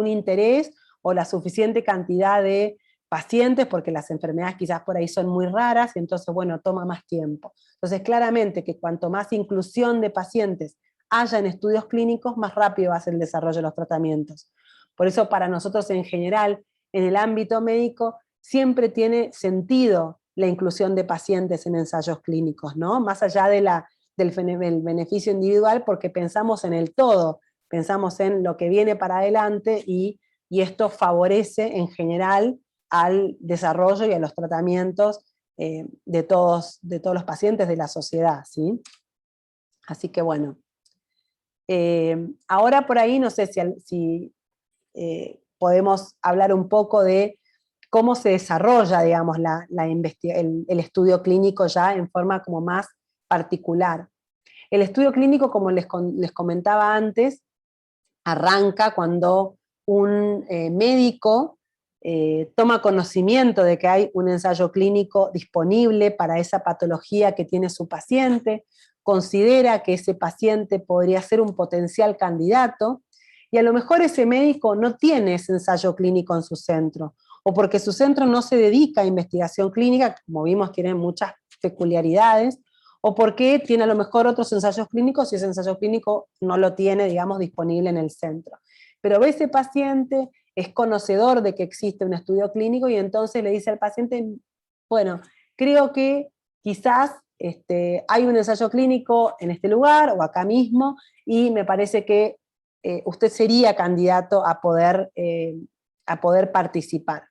interés o la suficiente cantidad de pacientes, porque las enfermedades quizás por ahí son muy raras, y entonces, bueno, toma más tiempo. Entonces, claramente que cuanto más inclusión de pacientes haya en estudios clínicos, más rápido va a ser el desarrollo de los tratamientos. Por eso, para nosotros en general, en el ámbito médico, siempre tiene sentido la inclusión de pacientes en ensayos clínicos, ¿no? Más allá del beneficio individual, porque pensamos en el todo, pensamos en lo que viene para adelante y esto favorece en general al desarrollo y a los tratamientos de todos los pacientes de la sociedad, ¿sí? Así que bueno. Ahora por ahí no sé si podemos hablar un poco de cómo se desarrolla, digamos, el estudio clínico ya en forma como más particular. El estudio clínico, como les comentaba antes, arranca cuando un médico toma conocimiento de que hay un ensayo clínico disponible para esa patología que tiene su paciente, considera que ese paciente podría ser un potencial candidato, y a lo mejor ese médico no tiene ese ensayo clínico en su centro, o porque su centro no se dedica a investigación clínica, como vimos tiene muchas peculiaridades, o porque tiene a lo mejor otros ensayos clínicos y ese ensayo clínico no lo tiene, digamos, disponible en el centro. Pero ese paciente es conocedor de que existe un estudio clínico y entonces le dice al paciente, bueno, creo que quizás hay un ensayo clínico en este lugar o acá mismo y me parece que usted sería candidato a poder participar.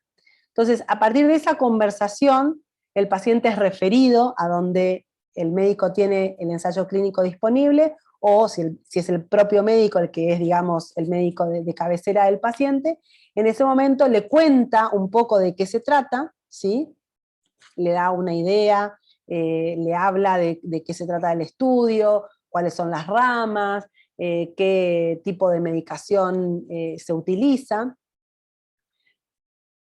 Entonces, a partir de esa conversación, el paciente es referido a donde el médico tiene el ensayo clínico disponible, o si es el propio médico el que es, digamos, el médico de cabecera del paciente, en ese momento le cuenta un poco de qué se trata, ¿sí? Le da una idea, le habla de qué se trata el estudio, cuáles son las ramas, qué tipo de medicación se utiliza.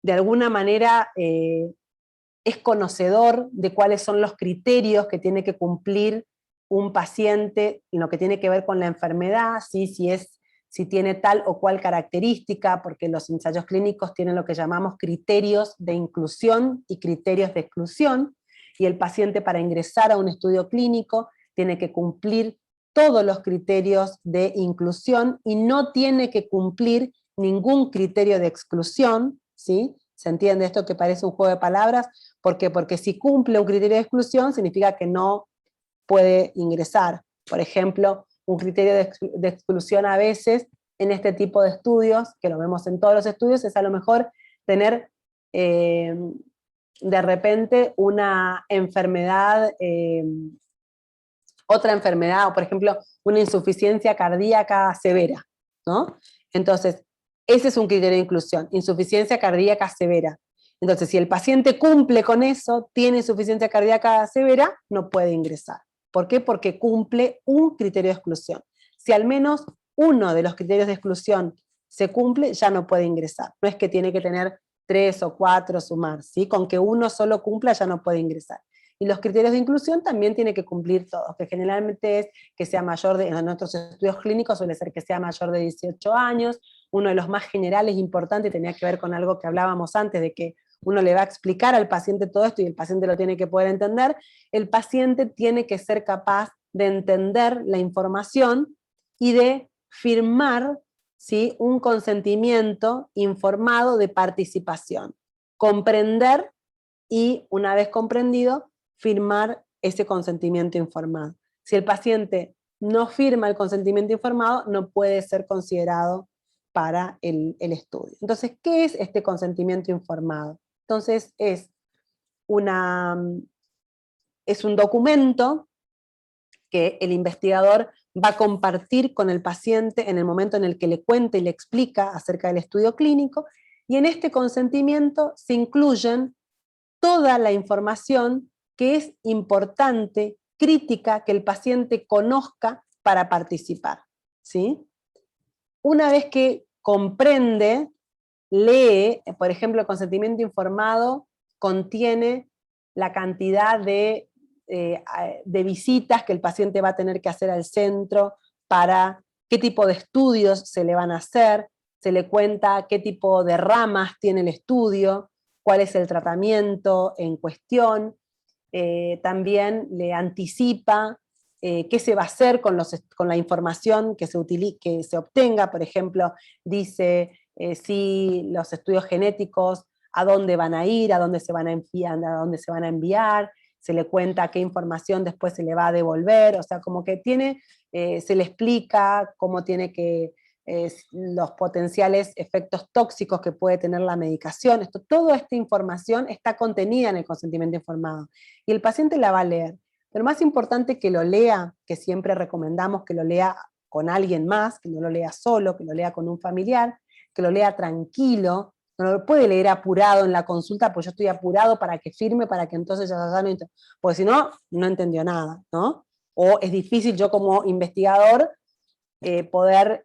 De alguna manera es conocedor de cuáles son los criterios que tiene que cumplir un paciente en lo que tiene que ver con la enfermedad, ¿sí? Si tiene tal o cual característica, porque los ensayos clínicos tienen lo que llamamos criterios de inclusión y criterios de exclusión, y el paciente para ingresar a un estudio clínico tiene que cumplir todos los criterios de inclusión y no tiene que cumplir ningún criterio de exclusión, ¿sí? ¿Se entiende esto que parece un juego de palabras? ¿Por qué? Porque si cumple un criterio de exclusión significa que no puede ingresar. Por ejemplo, un criterio de exclusión a veces en este tipo de estudios, que lo vemos en todos los estudios, es a lo mejor tener de repente una enfermedad, otra enfermedad, o por ejemplo, una insuficiencia cardíaca severa, ¿no? Entonces, ese es un criterio de inclusión, insuficiencia cardíaca severa. Entonces, si el paciente cumple con eso, tiene insuficiencia cardíaca severa, no puede ingresar. ¿Por qué? Porque cumple un criterio de exclusión. Si al menos uno de los criterios de exclusión se cumple, ya no puede ingresar. No es que tiene que tener 3 o 4 sumar, ¿sí? Con que uno solo cumpla ya no puede ingresar. Y los criterios de inclusión también tiene que cumplir todos, que generalmente es que sea mayor de, en nuestros estudios clínicos suele ser que sea mayor de 18 años, uno de los más generales, importante, tenía que ver con algo que hablábamos antes, de que uno le va a explicar al paciente todo esto y el paciente lo tiene que poder entender, el paciente tiene que ser capaz de entender la información y de firmar, ¿sí?, un consentimiento informado de participación, comprender y, una vez comprendido, firmar ese consentimiento informado. Si el paciente no firma el consentimiento informado, no puede ser considerado para el estudio. Entonces, ¿qué es este consentimiento informado? Entonces, es un documento que el investigador va a compartir con el paciente en el momento en el que le cuenta y le explica acerca del estudio clínico, y en este consentimiento se incluyen toda la información que es importante, crítica, que el paciente conozca para participar, ¿sí? Una vez que comprende, lee, por ejemplo, el consentimiento informado contiene la cantidad de visitas que el paciente va a tener que hacer al centro, para qué tipo de estudios se le van a hacer, se le cuenta qué tipo de ramas tiene el estudio, cuál es el tratamiento en cuestión, también le anticipa qué se va a hacer con la información que se obtenga. Por ejemplo, dice si los estudios genéticos, a dónde van a ir, a dónde se van a enviar, se le cuenta qué información después se le va a devolver, o sea, como que se le explica cómo tiene que, los potenciales efectos tóxicos que puede tener la medicación. Toda esta información está contenida en el consentimiento informado, y el paciente la va a leer. Pero más importante que lo lea, que siempre recomendamos que lo lea con alguien más, que no lo lea solo, que lo lea con un familiar, que lo lea tranquilo, no lo puede leer apurado en la consulta, pues yo estoy apurado para que firme, para que entonces ya no, porque si no, no entendió nada, ¿no? O es difícil yo como investigador poder,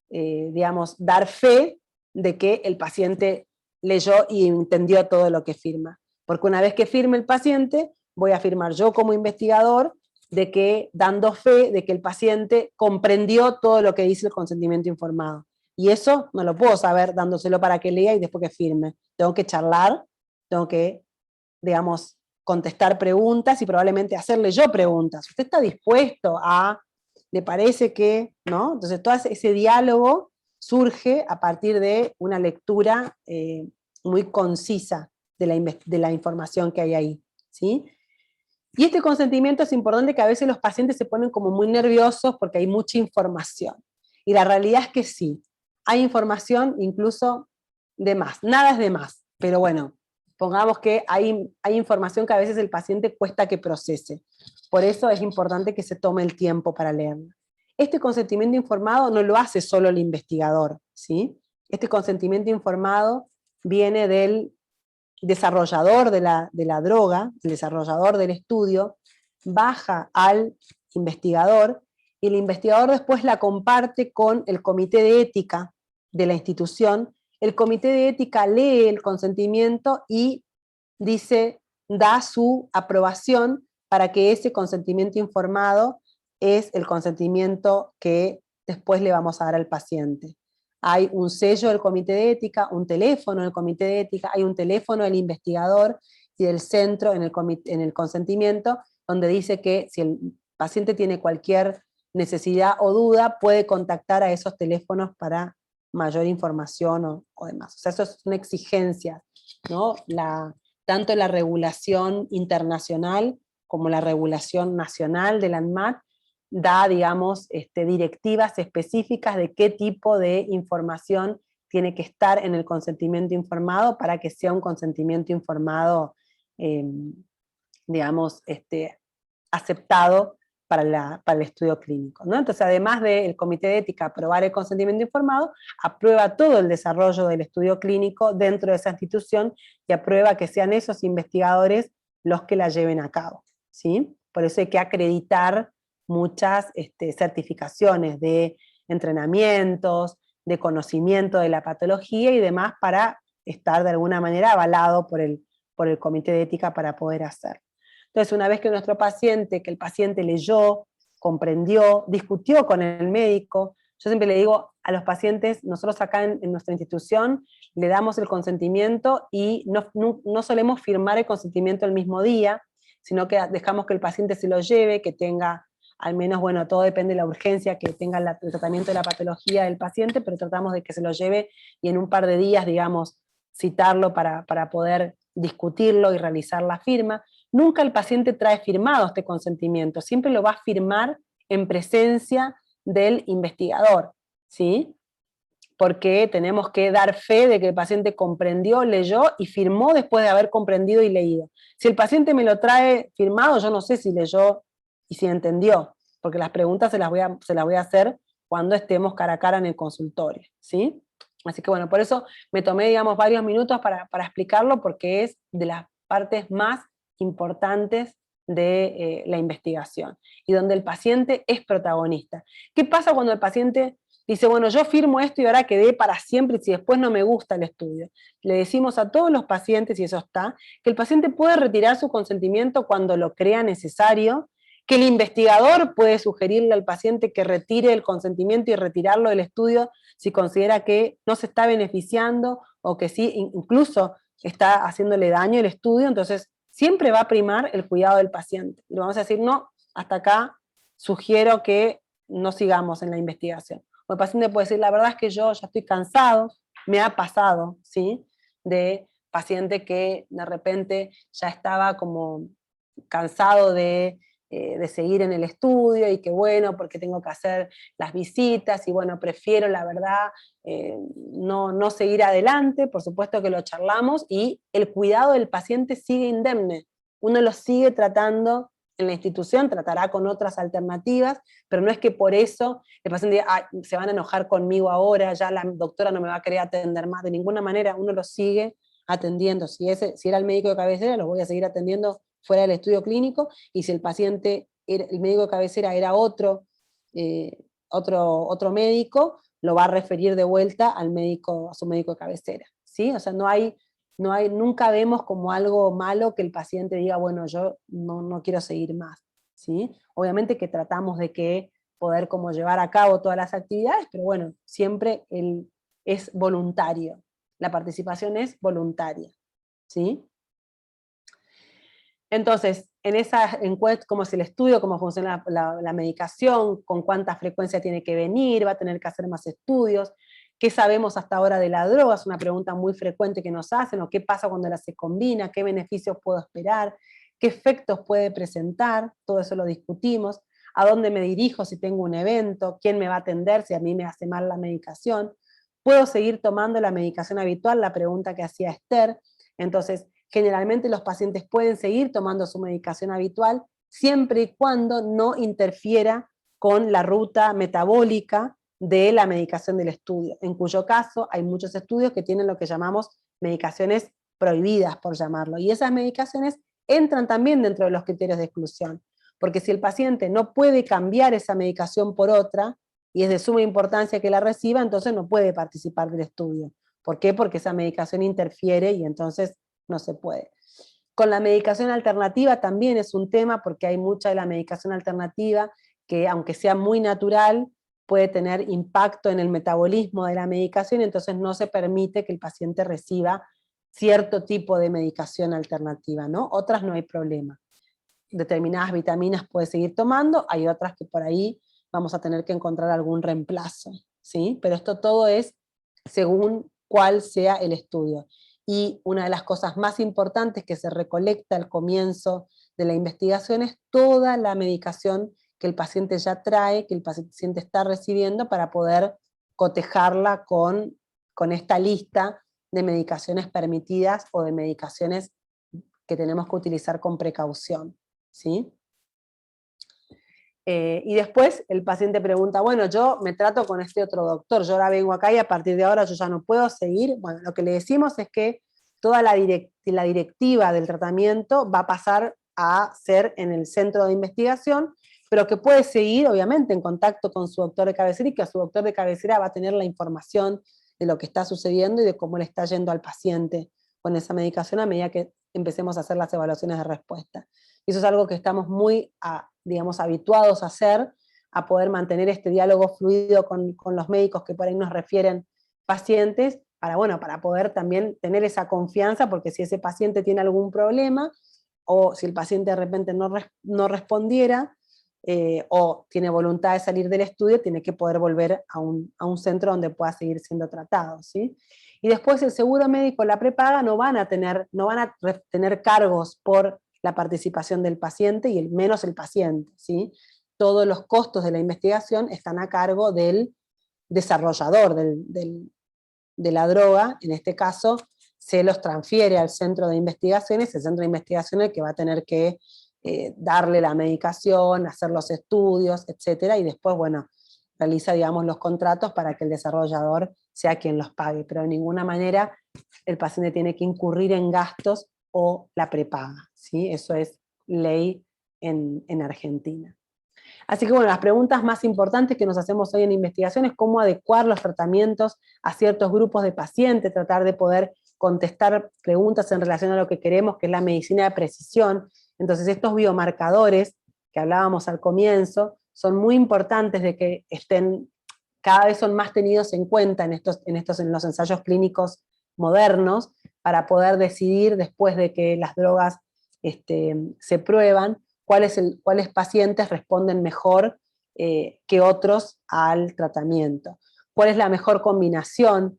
digamos, dar fe de que el paciente leyó y entendió todo lo que firma. Porque una vez que firme el paciente, voy a firmar yo como investigador, de que, dando fe de que el paciente comprendió todo lo que dice el consentimiento informado. Y eso no lo puedo saber dándoselo para que lea y después que firme. Tengo que charlar, tengo que, digamos, contestar preguntas y probablemente hacerle yo preguntas. ¿Usted está dispuesto a, le parece que, ¿no? Entonces todo ese diálogo surge a partir de una lectura muy concisa de la información que hay ahí, ¿sí? Y este consentimiento es importante, que a veces los pacientes se ponen como muy nerviosos porque hay mucha información. Y la realidad es que sí, hay información incluso de más. Nada es de más, pero bueno, pongamos que hay información que a veces el paciente cuesta que procese. Por eso es importante que se tome el tiempo para leerla. Este consentimiento informado no lo hace solo el investigador, ¿sí? Este consentimiento informado viene del desarrollador de la droga, el desarrollador del estudio, baja al investigador, y el investigador después la comparte con el comité de ética de la institución. El comité de ética lee el consentimiento y da su aprobación para que ese consentimiento informado es el consentimiento que después le vamos a dar al paciente. Hay un sello del comité de ética, un teléfono del comité de ética, hay un teléfono del investigador y del centro en el consentimiento, donde dice que si el paciente tiene cualquier necesidad o duda, puede contactar a esos teléfonos para mayor información o demás. O sea, eso es una exigencia, ¿no? Tanto la regulación internacional como la regulación nacional de la ANMAT da, digamos, directivas específicas de qué tipo de información tiene que estar en el consentimiento informado para que sea un consentimiento informado, digamos, aceptado para el estudio clínico, ¿no? Entonces, además del comité de ética aprobar el consentimiento informado, aprueba todo el desarrollo del estudio clínico dentro de esa institución y aprueba que sean esos investigadores los que la lleven a cabo, ¿sí? Por eso hay que acreditar muchas certificaciones de entrenamientos, de conocimiento de la patología y demás para estar de alguna manera avalado por el comité de ética para poder hacer. Entonces, una vez que que el paciente leyó, comprendió, discutió con el médico, yo siempre le digo a los pacientes, nosotros acá en nuestra institución le damos el consentimiento y no solemos firmar el consentimiento el mismo día, sino que dejamos que el paciente se lo lleve, que tenga al menos, bueno, todo depende de la urgencia, que tenga el tratamiento de la patología del paciente, pero tratamos de que se lo lleve y en un par de días, digamos, citarlo para poder discutirlo y realizar la firma. Nunca el paciente trae firmado este consentimiento, siempre lo va a firmar en presencia del investigador, ¿sí? Porque tenemos que dar fe de que el paciente comprendió, leyó y firmó después de haber comprendido y leído. Si el paciente me lo trae firmado, yo no sé si leyó y si entendió, porque las preguntas se las voy a hacer cuando estemos cara a cara en el consultorio, ¿sí? Así que bueno, por eso me tomé, digamos, varios minutos para explicarlo, porque es de las partes más importantes de la investigación, y donde el paciente es protagonista. ¿Qué pasa cuando el paciente dice, bueno, yo firmo esto y ahora quedé para siempre si después no me gusta el estudio? Le decimos a todos los pacientes, y eso está, que el paciente puede retirar su consentimiento cuando lo crea necesario, que el investigador puede sugerirle al paciente que retire el consentimiento y retirarlo del estudio si considera que no se está beneficiando o que sí, incluso está haciéndole daño el estudio. Entonces siempre va a primar el cuidado del paciente. Le vamos a decir, no, hasta acá sugiero que no sigamos en la investigación. O el paciente puede decir, la verdad es que yo ya estoy cansado, me ha pasado, ¿sí? De paciente que de repente ya estaba como cansado de seguir en el estudio, y que bueno, porque tengo que hacer las visitas, y bueno, prefiero la verdad no seguir adelante. Por supuesto que lo charlamos, y el cuidado del paciente sigue indemne, uno lo sigue tratando en la institución, tratará con otras alternativas, pero no es que por eso el paciente diga, se van a enojar conmigo ahora, ya la doctora no me va a querer atender más. De ninguna manera, uno lo sigue atendiendo. Si era el médico de cabecera, lo voy a seguir atendiendo fuera del estudio clínico, y si el paciente, el médico de cabecera era otro médico, lo va a referir de vuelta a su médico de cabecera, ¿sí? O sea, nunca vemos como algo malo que el paciente diga, bueno, yo no quiero seguir más, ¿sí? Obviamente que tratamos de poder como llevar a cabo todas las actividades, pero bueno, siempre es voluntario, la participación es voluntaria, ¿sí? Entonces, en esa encuesta, cómo es el estudio, cómo funciona la medicación, con cuánta frecuencia tiene que venir, va a tener que hacer más estudios, qué sabemos hasta ahora de la droga, es una pregunta muy frecuente que nos hacen, o qué pasa cuando se combina, qué beneficios puedo esperar, qué efectos puede presentar, todo eso lo discutimos, a dónde me dirijo si tengo un evento, quién me va a atender si a mí me hace mal la medicación, puedo seguir tomando la medicación habitual, la pregunta que hacía Esther. Entonces, generalmente los pacientes pueden seguir tomando su medicación habitual siempre y cuando no interfiera con la ruta metabólica de la medicación del estudio, en cuyo caso hay muchos estudios que tienen lo que llamamos medicaciones prohibidas, por llamarlo, y esas medicaciones entran también dentro de los criterios de exclusión, porque si el paciente no puede cambiar esa medicación por otra, y es de suma importancia que la reciba, entonces no puede participar del estudio. ¿Por qué? Porque esa medicación interfiere y entonces no se puede. Con la medicación alternativa también es un tema, porque hay mucha de la medicación alternativa que, aunque sea muy natural, puede tener impacto en el metabolismo de la medicación, entonces no se permite que el paciente reciba cierto tipo de medicación alternativa, ¿no? Otras no hay problema. Determinadas vitaminas puede seguir tomando, hay otras que por ahí vamos a tener que encontrar algún reemplazo, ¿sí? Pero esto todo es según cuál sea el estudio. Y una de las cosas más importantes que se recolecta al comienzo de la investigación es toda la medicación que el paciente ya trae, que el paciente está recibiendo, para poder cotejarla con esta lista de medicaciones permitidas o de medicaciones que tenemos que utilizar con precaución, ¿sí? Y después el paciente pregunta, bueno, yo me trato con este otro doctor, yo ahora vengo acá y a partir de ahora yo ya no puedo seguir. Bueno, lo que le decimos es que toda la directiva del tratamiento va a pasar a ser en el centro de investigación, pero que puede seguir, obviamente, en contacto con su doctor de cabecera, y que su doctor de cabecera va a tener la información de lo que está sucediendo y de cómo le está yendo al paciente con esa medicación a medida que empecemos a hacer las evaluaciones de respuesta. Y eso es algo que estamos muy, digamos, habituados a hacer, a poder mantener este diálogo fluido con los médicos que por ahí nos refieren pacientes, para poder también tener esa confianza, porque si ese paciente tiene algún problema, o si el paciente de repente no respondiera, o tiene voluntad de salir del estudio, tiene que poder volver a un centro donde pueda seguir siendo tratado, ¿sí? Y después el seguro médico, la prepaga, no van a tener cargos por la participación del paciente, y menos el paciente, ¿sí? Todos los costos de la investigación están a cargo del desarrollador de la droga. En este caso se los transfiere al centro de investigaciones, el centro de investigación es el que va a tener que darle la medicación, hacer los estudios, etcétera, y después, realiza, digamos, los contratos para que el desarrollador sea quien los pague, pero de ninguna manera el paciente tiene que incurrir en gastos o la prepaga, ¿sí? Eso es ley en Argentina. Así que las preguntas más importantes que nos hacemos hoy en investigación es cómo adecuar los tratamientos a ciertos grupos de pacientes, tratar de poder contestar preguntas en relación a lo que queremos, que es la medicina de precisión. Entonces estos biomarcadores que hablábamos al comienzo son muy importantes de que cada vez son más tenidos en cuenta en los ensayos clínicos modernos, para poder decidir, después de que las drogas se prueban, cuáles pacientes responden mejor que otros al tratamiento, cuál es la mejor combinación,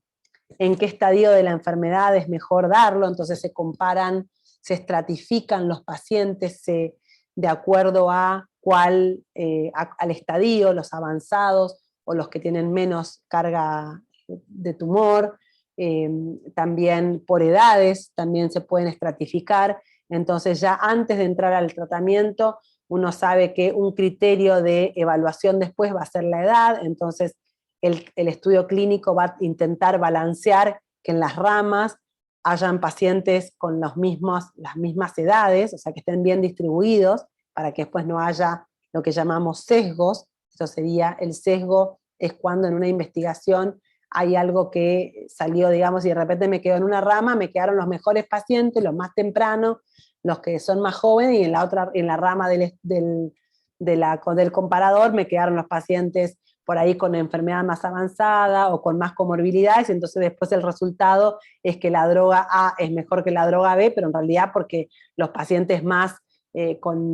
en qué estadio de la enfermedad es mejor darlo. Entonces se comparan, se estratifican los pacientes de acuerdo a al estadio, los avanzados o los que tienen menos carga de tumor, también por edades, también se pueden estratificar. Entonces ya antes de entrar al tratamiento, uno sabe que un criterio de evaluación después va a ser la edad. Entonces el estudio clínico va a intentar balancear que en las ramas hayan pacientes con las mismas edades, o sea, que estén bien distribuidos, para que después no haya lo que llamamos sesgos. Eso sería, el sesgo es cuando en una investigación hay algo que salió, digamos, y de repente me quedo en una rama, me quedaron los mejores pacientes, los más tempranos, los que son más jóvenes, y en la rama del comparador me quedaron los pacientes por ahí con enfermedad más avanzada o con más comorbilidades. Entonces después el resultado es que la droga A es mejor que la droga B, pero en realidad porque los pacientes más con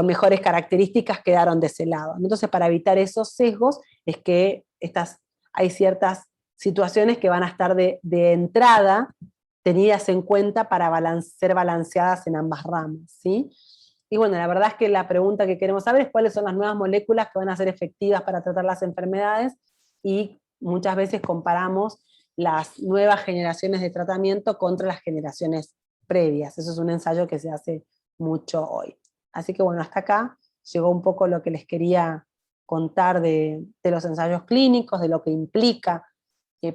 mejores características quedaron de ese lado. Entonces, para evitar esos sesgos es que hay ciertas situaciones que van a estar de entrada tenidas en cuenta para ser balanceadas en ambas ramas, ¿sí? Y la verdad es que la pregunta que queremos saber es cuáles son las nuevas moléculas que van a ser efectivas para tratar las enfermedades, y muchas veces comparamos las nuevas generaciones de tratamiento contra las generaciones previas. Eso es un ensayo que se hace mucho hoy. Así que hasta acá llegó un poco lo que les quería contar de los ensayos clínicos, de lo que implica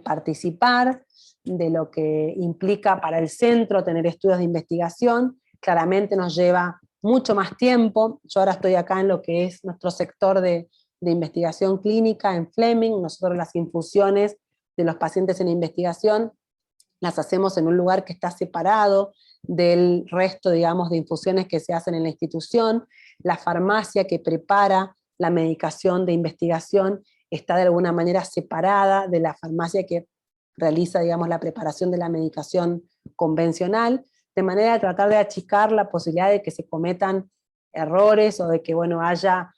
participar, de lo que implica para el centro tener estudios de investigación. Claramente nos lleva mucho más tiempo. Yo ahora estoy acá en lo que es nuestro sector de investigación clínica en Fleming. Nosotros las infusiones de los pacientes en investigación las hacemos en un lugar que está separado del resto, digamos, de infusiones que se hacen en la institución. La farmacia que prepara la medicación de investigación está de alguna manera separada de la farmacia que realiza, digamos, la preparación de la medicación convencional, de manera de tratar de achicar la posibilidad de que se cometan errores o de que, haya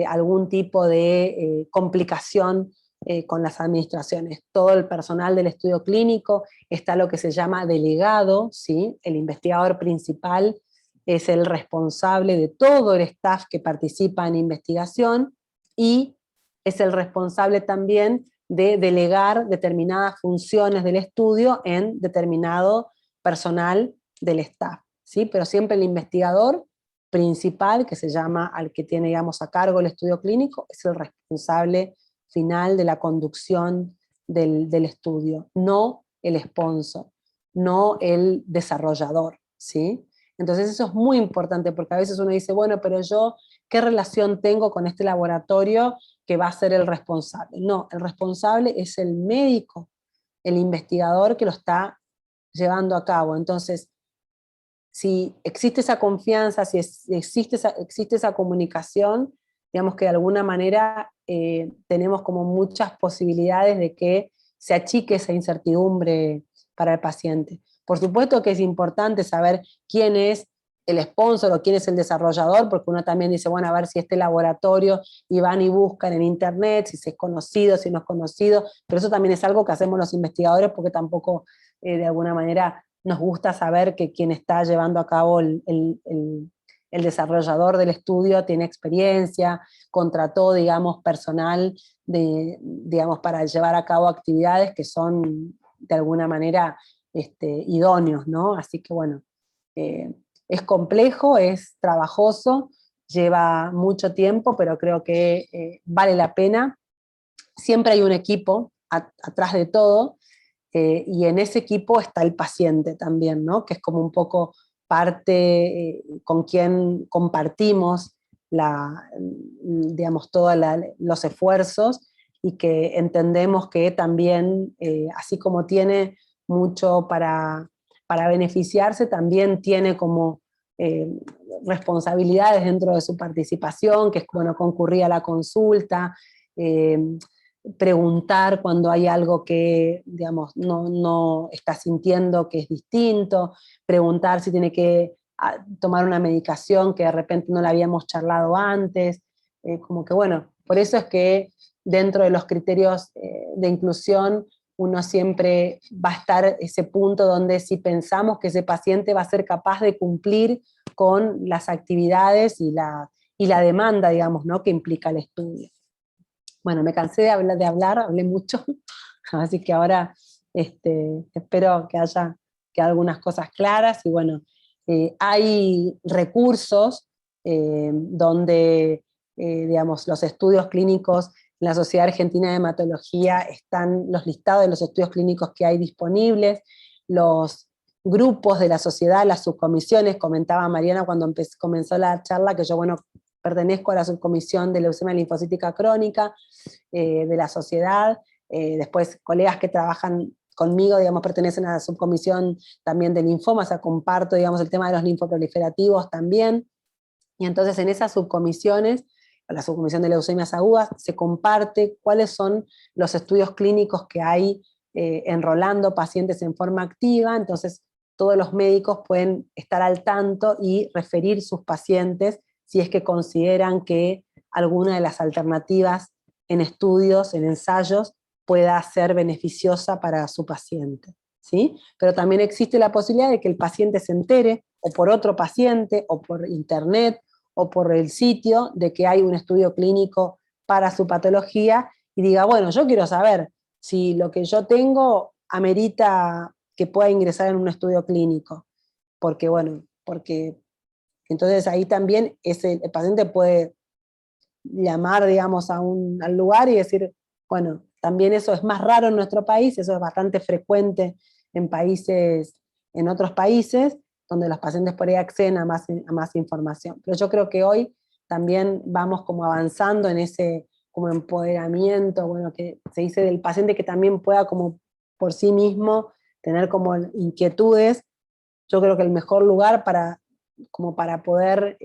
algún tipo de complicación con las administraciones. Todo el personal del estudio clínico está lo que se llama delegado, ¿sí? El investigador principal es el responsable de todo el staff que participa en investigación, y es el responsable también de delegar determinadas funciones del estudio en determinado personal del staff, ¿sí? Pero siempre el investigador principal, que se llama al que tiene, digamos, a cargo el estudio clínico, es el responsable final de la conducción del estudio, no el sponsor, no el desarrollador, ¿sí? Entonces eso es muy importante, porque a veces uno dice, pero yo qué relación tengo con este laboratorio que va a ser el responsable. No, el responsable es el médico, el investigador que lo está llevando a cabo. Entonces, si existe esa confianza, si existe esa comunicación, digamos que de alguna manera tenemos como muchas posibilidades de que se achique esa incertidumbre para el paciente. Por supuesto que es importante saber quién es el sponsor o quién es el desarrollador, porque uno también dice, bueno, a ver si este laboratorio, y van y buscan en internet, si es conocido, si no es conocido, pero eso también es algo que hacemos los investigadores, porque tampoco de alguna manera nos gusta saber que quien está llevando a cabo el desarrollador del estudio tiene experiencia, contrató, digamos, personal digamos, para llevar a cabo actividades que son de alguna manera idóneos, ¿no? Así que bueno, es complejo, es trabajoso, lleva mucho tiempo, pero creo que vale la pena. Siempre hay un equipo atrás de todo, y en ese equipo está el paciente también, ¿no? Que es como un poco parte con quien compartimos digamos, todos los esfuerzos, y que entendemos que también, así como tiene mucho para beneficiarse, también tiene como responsabilidades dentro de su participación, que es, bueno, concurrir a la consulta, preguntar cuando hay algo que, digamos, no está sintiendo que es distinto, preguntar si tiene que tomar una medicación que de repente no la habíamos charlado antes, como que bueno, por eso es que dentro de los criterios de inclusión uno siempre va a estar ese punto donde si pensamos que ese paciente va a ser capaz de cumplir con las actividades y la demanda, digamos, ¿no?, que implica el estudio. Bueno, me cansé de hablar, hablé mucho, así que ahora espero que haya quedado algunas cosas claras, y bueno, hay recursos donde, digamos, los estudios clínicos en la Sociedad Argentina de Hematología están los listados de los estudios clínicos que hay disponibles, los grupos de la sociedad, las subcomisiones. Comentaba Mariana cuando comenzó la charla que yo, bueno, pertenezco a la subcomisión de leucemia linfocítica crónica de la sociedad. Después colegas que trabajan conmigo, digamos, pertenecen a la subcomisión también de linfoma, o sea, comparto, digamos, el tema de los linfoproliferativos también. Y entonces en esas subcomisiones, la subcomisión de leucemias agudas, se comparte cuáles son los estudios clínicos que hay enrolando pacientes en forma activa. Entonces todos los médicos pueden estar al tanto y referir sus pacientes si es que consideran que alguna de las alternativas en estudios, en ensayos, pueda ser beneficiosa para su paciente, ¿sí? Pero también existe la posibilidad de que el paciente se entere, o por otro paciente, o por internet, o por el sitio, de que hay un estudio clínico para su patología, y diga, bueno, yo quiero saber si lo que yo tengo amerita que pueda ingresar en un estudio clínico, porque bueno, porque entonces ahí también el paciente puede llamar, digamos, al lugar y decir, bueno, también eso es más raro en nuestro país, eso es bastante frecuente en otros países, donde los pacientes por ahí acceden a más información. Pero yo creo que hoy también vamos como avanzando en ese como empoderamiento, bueno, que se dice del paciente, que también pueda como por sí mismo tener como inquietudes. Yo creo que el mejor lugar como para poder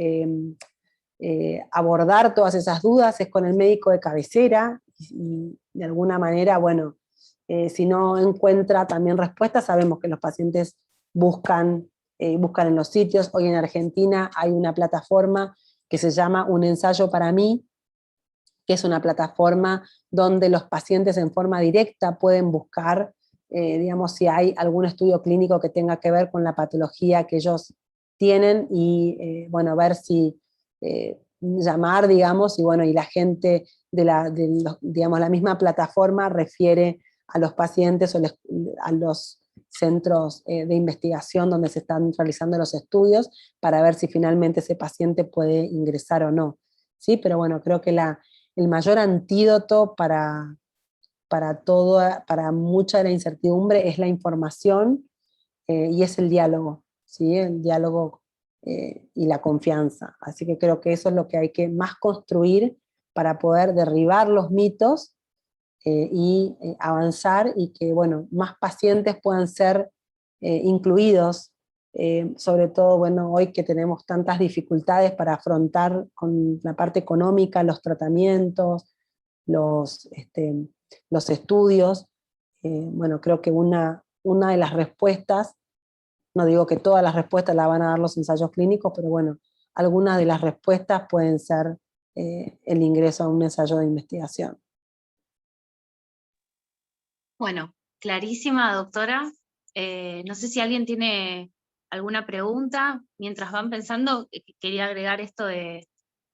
abordar todas esas dudas es con el médico de cabecera, y de alguna manera, bueno, si no encuentra también respuestas, sabemos que los pacientes buscan en los sitios. Hoy en Argentina hay una plataforma que se llama Un Ensayo para Mí, que es una plataforma donde los pacientes en forma directa pueden buscar, digamos, si hay algún estudio clínico que tenga que ver con la patología que ellos tienen, y bueno, ver si llamar, digamos, y bueno, y la gente digamos, la misma plataforma refiere a los pacientes o a los centros de investigación donde se están realizando los estudios, para ver si finalmente ese paciente puede ingresar o no, ¿sí? Pero bueno, creo que el mayor antídoto para mucha de la incertidumbre es la información, y es el diálogo, ¿sí? El diálogo y la confianza. Así que creo que eso es lo que hay que más construir para poder derribar los mitos y avanzar, y que, bueno, más pacientes puedan ser incluidos, sobre todo, bueno, hoy que tenemos tantas dificultades para afrontar con la parte económica, los tratamientos, los estudios. Bueno, creo que una de las respuestas, no digo que todas las respuestas las van a dar los ensayos clínicos, pero bueno, algunas de las respuestas pueden ser el ingreso a un ensayo de investigación. Bueno, clarísima, doctora. No sé si alguien tiene alguna pregunta. Mientras van pensando, quería agregar esto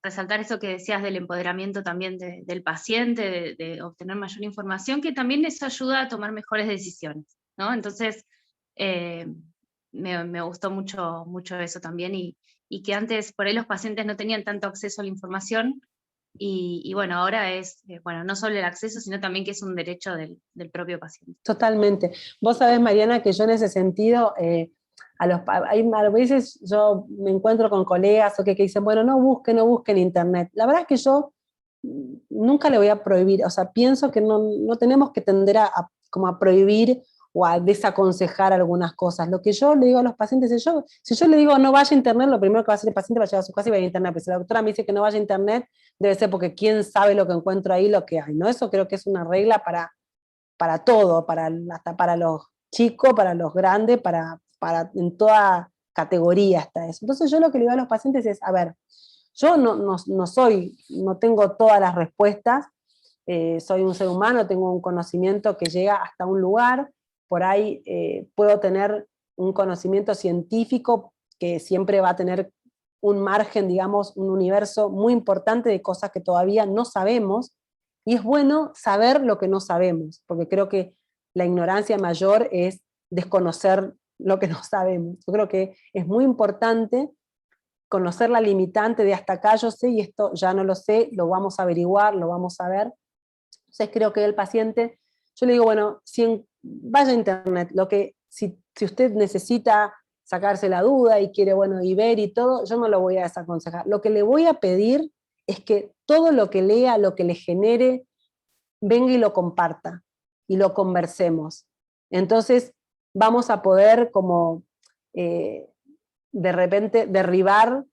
resaltar esto que decías del empoderamiento también del paciente, de obtener mayor información, que también eso ayuda a tomar mejores decisiones, ¿no? Entonces, me gustó mucho eso también, y que antes por ahí los pacientes no tenían tanto acceso a la información, y bueno, ahora es, bueno, no solo el acceso, sino también que es un derecho del propio paciente. Totalmente. Vos sabés, Mariana, que yo en ese sentido, a veces yo me encuentro con colegas que dicen, bueno, no busquen internet. La verdad es que yo nunca le voy a prohibir, o sea, pienso que no tenemos que tender como a prohibir o a desaconsejar algunas cosas. Lo que yo le digo a los pacientes es, si yo le digo no vaya a internet, lo primero que va a hacer el paciente va a llegar a su casa y va a ir a internet. Pero si la doctora me dice que no vaya a internet, debe ser porque quién sabe lo que encuentro ahí, lo que hay, ¿no? Eso creo que es una regla para todo, hasta para los chicos, para los grandes, en toda categoría está eso. Entonces yo lo que le digo a los pacientes es, a ver, yo no tengo todas las respuestas, soy un ser humano, tengo un conocimiento que llega hasta un lugar, por ahí puedo tener un conocimiento científico que siempre va a tener un margen, digamos, un universo muy importante de cosas que todavía no sabemos, y es bueno saber lo que no sabemos, porque creo que la ignorancia mayor es desconocer lo que no sabemos. Yo creo que es muy importante conocer la limitante de hasta acá yo sé y esto ya no lo sé, lo vamos a averiguar, lo vamos a ver. Entonces creo que el paciente, yo le digo, bueno, vaya a internet, si usted necesita sacarse la duda y quiere, bueno, y ver y todo, yo no lo voy a desaconsejar. Lo que le voy a pedir es que todo lo que lea, lo que le genere, venga y lo comparta, y lo conversemos. Entonces vamos a poder como de repente derribar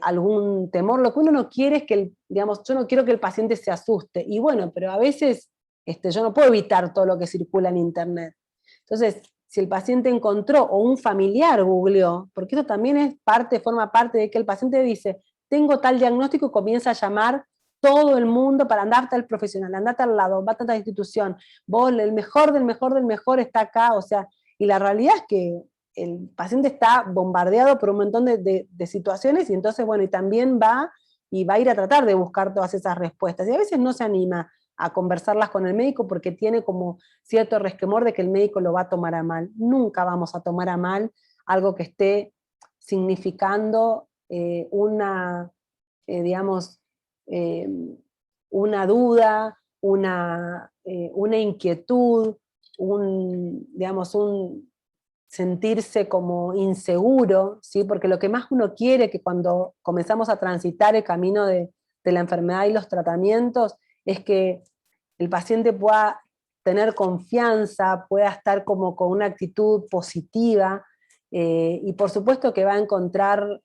algún temor. Lo que uno no quiere es que, digamos, yo no quiero que el paciente se asuste, y bueno, pero a veces yo no puedo evitar todo lo que circula en internet. Entonces, si el paciente encontró, o un familiar googleó, porque eso también forma parte de que el paciente dice, tengo tal diagnóstico, y comienza a llamar todo el mundo para andarte al profesional, andate al lado, va a tanta institución, vos, el mejor del mejor del mejor está acá, o sea, y la realidad es que el paciente está bombardeado por un montón de situaciones, y entonces, bueno, y también va a ir a tratar de buscar todas esas respuestas, y a veces no se anima a conversarlas con el médico porque tiene como cierto resquemor de que el médico lo va a tomar a mal. Nunca vamos a tomar a mal algo que esté significando digamos, una duda, una inquietud, digamos, un sentirse como inseguro, ¿sí? Porque lo que más uno quiere, que cuando comenzamos a transitar el camino de la enfermedad y los tratamientos, es que el paciente pueda tener confianza, pueda estar como con una actitud positiva, y por supuesto que va a encontrar,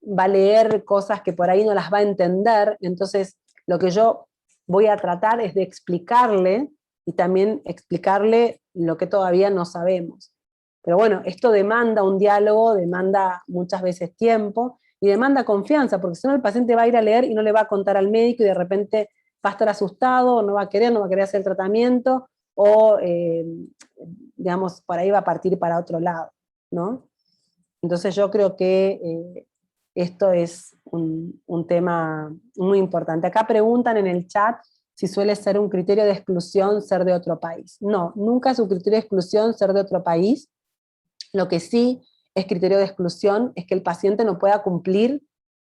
va a leer cosas que por ahí no las va a entender. Entonces lo que yo voy a tratar es de explicarle, y también explicarle lo que todavía no sabemos. Pero bueno, esto demanda un diálogo, demanda muchas veces tiempo, y demanda confianza, porque si no el paciente va a ir a leer y no le va a contar al médico, y de repente va a estar asustado, no va a querer hacer el tratamiento, o digamos, por ahí va a partir para otro lado, ¿no? Entonces yo creo que esto es un tema muy importante. Acá preguntan en el chat si suele ser un criterio de exclusión ser de otro país. No, nunca es un criterio de exclusión ser de otro país. Lo que sí es criterio de exclusión es que el paciente no pueda cumplir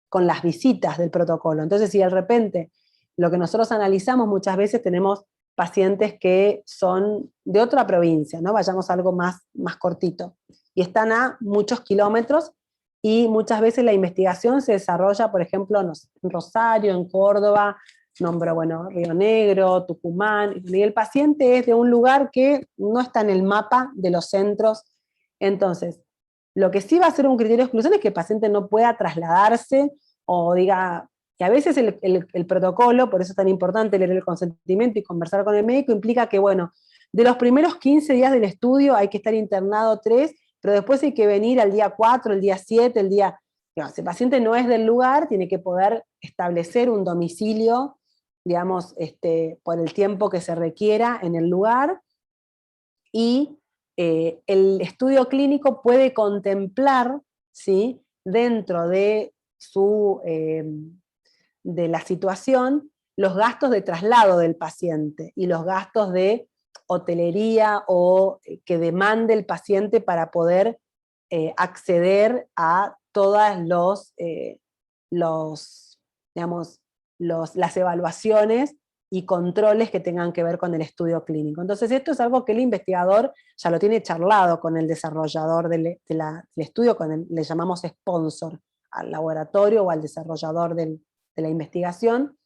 con las visitas del protocolo. Entonces, si de repente lo que nosotros analizamos muchas veces, tenemos pacientes que son de otra provincia, ¿no? Vayamos a algo más cortito, y están a muchos kilómetros, y muchas veces la investigación se desarrolla, por ejemplo, en Rosario, en Córdoba, nombro, bueno, Río Negro, Tucumán, y el paciente es de un lugar que no está en el mapa de los centros. Entonces, lo que sí va a ser un criterio de exclusión es que el paciente no pueda trasladarse o diga, que a veces el protocolo, por eso es tan importante leer el consentimiento y conversar con el médico, implica que, bueno, de los primeros 15 días del estudio hay que estar internado 3, pero después hay que venir al día 4, el día 7, el día... Digamos, si el paciente no es del lugar, tiene que poder establecer un domicilio, digamos, por el tiempo que se requiera en el lugar, y el estudio clínico puede contemplar, ¿sí?, dentro de de la situación, los gastos de traslado del paciente y los gastos de hotelería o que demande el paciente para poder acceder a todas las evaluaciones y controles que tengan que ver con el estudio clínico. Entonces esto es algo que el investigador ya lo tiene charlado con el desarrollador del estudio, le llamamos sponsor, al laboratorio o al desarrollador de la investigación,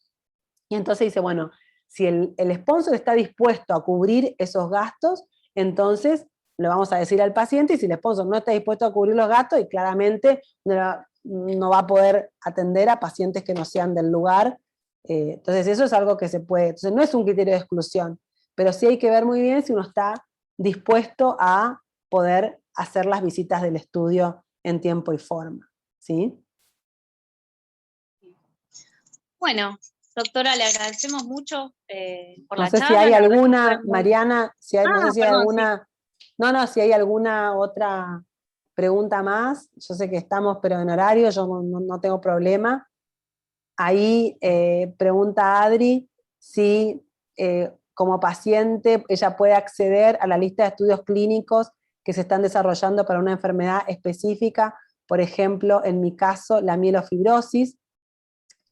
y entonces dice, bueno, si el sponsor está dispuesto a cubrir esos gastos, entonces le vamos a decir al paciente, y si el sponsor no está dispuesto a cubrir los gastos, y claramente no va a poder atender a pacientes que no sean del lugar. Entonces eso es algo que se puede, entonces no es un criterio de exclusión, pero sí hay que ver muy bien si uno está dispuesto a poder hacer las visitas del estudio en tiempo y forma, ¿sí? Bueno, doctora, le agradecemos mucho por No la sé charla. si hay La verdad que alguna, fue muy... Mariana, no sé si hay perdón, sí. alguna, no, si hay alguna otra pregunta más. Yo sé que estamos, pero en horario, yo no tengo problema. Ahí pregunta Adri si como paciente ella puede acceder a la lista de estudios clínicos que se están desarrollando para una enfermedad específica, por ejemplo, en mi caso, la mielofibrosis.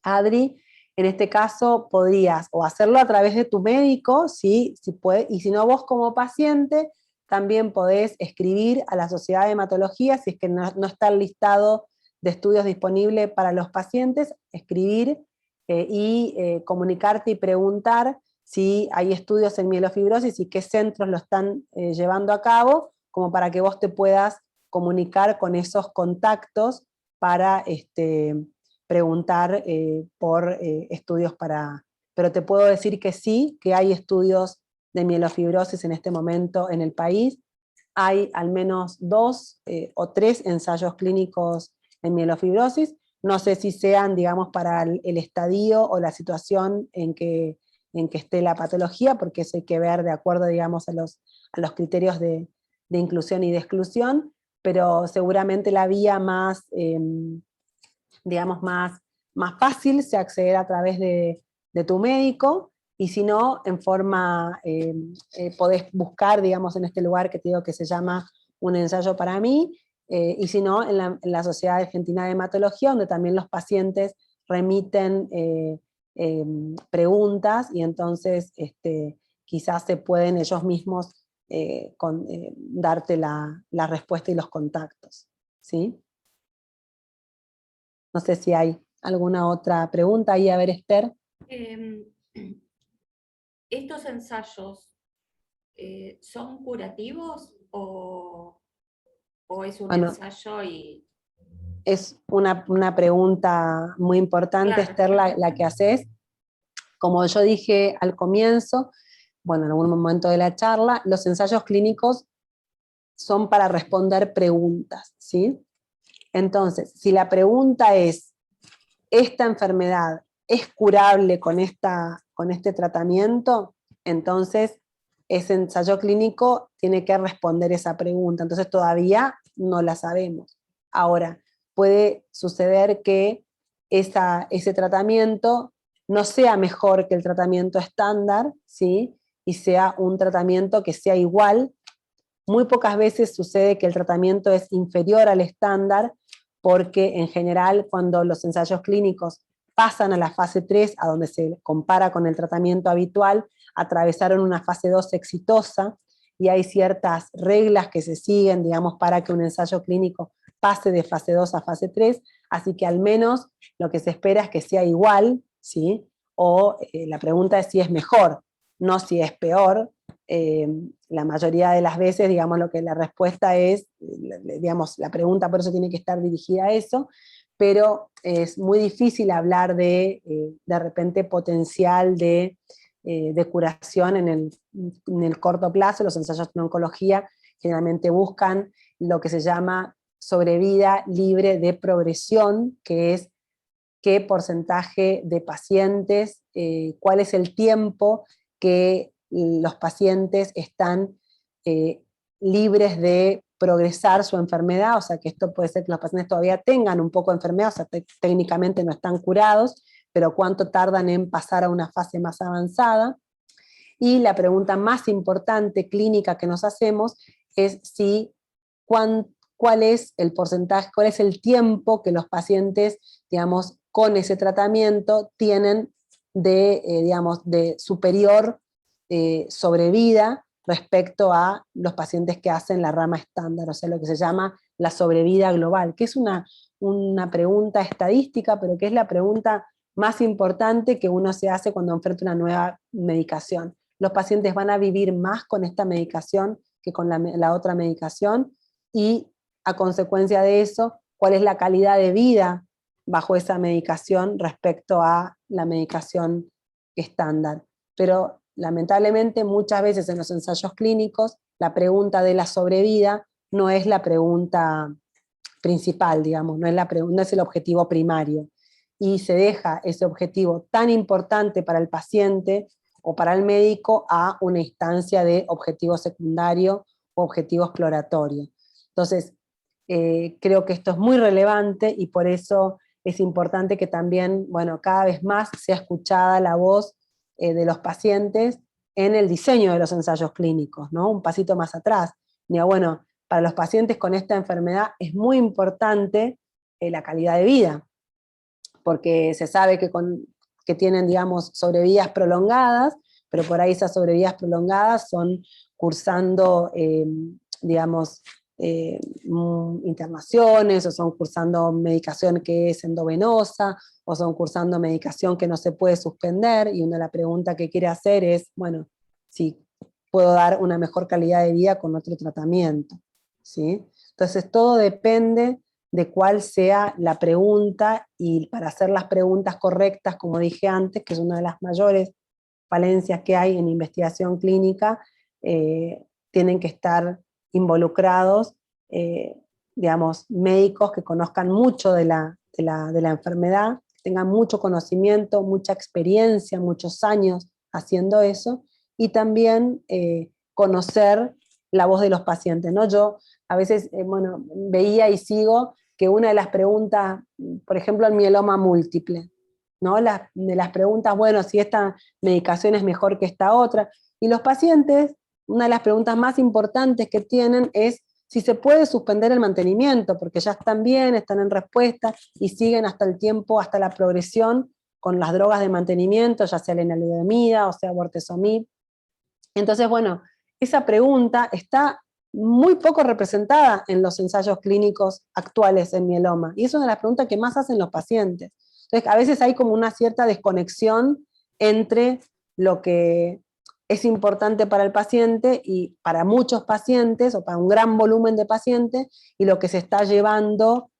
Adri, en este caso podrías o hacerlo a través de tu médico, ¿sí? Si puede, y si no, vos como paciente también podés escribir a la Sociedad de Hematología, si es que no está el listado de estudios disponible para los pacientes, escribir y comunicarte y preguntar si hay estudios en mielofibrosis y qué centros lo están llevando a cabo, como para que vos te puedas comunicar con esos contactos para preguntar por estudios pero te puedo decir que sí, que hay estudios de mielofibrosis en este momento en el país. Hay al menos 2 o 3 ensayos clínicos en mielofibrosis. No sé si sean, digamos, para el estadio o la situación en que esté la patología, porque eso hay que ver de acuerdo, digamos, a los criterios de inclusión y de exclusión, pero seguramente la vía más, digamos, más fácil se acceder a través de tu médico, y si no, en forma, podés buscar, digamos, en este lugar que te digo que se llama Un ensayo para mí, y si no, en la Sociedad Argentina de Hematología, donde también los pacientes remiten preguntas, y entonces quizás se pueden ellos mismos darte la respuesta y los contactos, ¿sí? No sé si hay alguna otra pregunta ahí, a ver, Esther. ¿Estos ensayos son curativos o es un Bueno, ensayo y...? es una pregunta muy importante, Claro. Esther, la que haces. Como yo dije al comienzo, bueno, en algún momento de la charla, los ensayos clínicos son para responder preguntas, ¿sí? Entonces, si la pregunta es, ¿esta enfermedad es curable con este tratamiento? Entonces, ese ensayo clínico tiene que responder esa pregunta. Entonces, todavía no la sabemos. Ahora, puede suceder que ese tratamiento no sea mejor que el tratamiento estándar, ¿sí? Y sea un tratamiento que sea igual. Muy pocas veces sucede que el tratamiento es inferior al estándar, porque en general cuando los ensayos clínicos pasan a la fase 3, a donde se compara con el tratamiento habitual, atravesaron una fase 2 exitosa, y hay ciertas reglas que se siguen, digamos, para que un ensayo clínico pase de fase 2 a fase 3, así que al menos lo que se espera es que sea igual, ¿sí? O la pregunta es si es mejor, no si es peor. La mayoría de las veces, digamos, lo que la respuesta es, digamos, la pregunta por eso tiene que estar dirigida a eso, pero es muy difícil hablar de repente potencial de curación en el corto plazo. Los ensayos en oncología generalmente buscan lo que se llama sobrevida libre de progresión, que es qué porcentaje de pacientes, cuál es el tiempo que los pacientes están libres de progresar su enfermedad, o sea que esto puede ser que los pacientes todavía tengan un poco de enfermedad, o sea, técnicamente no están curados, pero cuánto tardan en pasar a una fase más avanzada. Y la pregunta más importante clínica que nos hacemos es si cuál es el porcentaje, cuál es el tiempo que los pacientes, digamos, con ese tratamiento tienen de, digamos, de superior sobrevida respecto a los pacientes que hacen la rama estándar, o sea, lo que se llama la sobrevida global, que es una pregunta estadística, pero que es la pregunta más importante que uno se hace cuando enfrenta una nueva medicación. Los pacientes van a vivir más con esta medicación que con la otra medicación, y a consecuencia de eso, cuál es la calidad de vida bajo esa medicación respecto a la medicación estándar. Pero lamentablemente muchas veces en los ensayos clínicos la pregunta de la sobrevida no es la pregunta principal, digamos, no es el objetivo primario. Y se deja ese objetivo tan importante para el paciente o para el médico a una instancia de objetivo secundario o objetivo exploratorio. Entonces, creo que esto es muy relevante y por eso es importante que también, bueno, cada vez más sea escuchada la voz de los pacientes en el diseño de los ensayos clínicos, ¿no? Un pasito más atrás. Digo, bueno, para los pacientes con esta enfermedad es muy importante la calidad de vida, porque se sabe que tienen, digamos, sobrevidas prolongadas, pero por ahí esas sobrevidas prolongadas son cursando, digamos, internaciones, o son cursando medicación que es endovenosa, o son cursando medicación que no se puede suspender, y una de las preguntas que quiere hacer es, bueno, si puedo dar una mejor calidad de vida con otro tratamiento, ¿sí? Entonces todo depende de cuál sea la pregunta, y para hacer las preguntas correctas, como dije antes, que es una de las mayores falencias que hay en investigación clínica, tienen que estar involucrados, digamos, médicos que conozcan mucho de la enfermedad, tengan mucho conocimiento, mucha experiencia, muchos años haciendo eso, y también conocer la voz de los pacientes, ¿no? Yo a veces, bueno, veía y sigo que una de las preguntas, por ejemplo, el mieloma múltiple, ¿no? De las preguntas, bueno, si esta medicación es mejor que esta otra, y los pacientes, una de las preguntas más importantes que tienen es si se puede suspender el mantenimiento, porque ya están bien, están en respuesta, y siguen hasta el tiempo, hasta la progresión, con las drogas de mantenimiento, ya sea lenalidomida o sea bortezomib. Entonces, bueno, esa pregunta está muy poco representada en los ensayos clínicos actuales en mieloma, y es una de las preguntas que más hacen los pacientes. Entonces, a veces hay como una cierta desconexión entre lo que es importante para el paciente y para muchos pacientes, o para un gran volumen de pacientes, y lo que se está llevando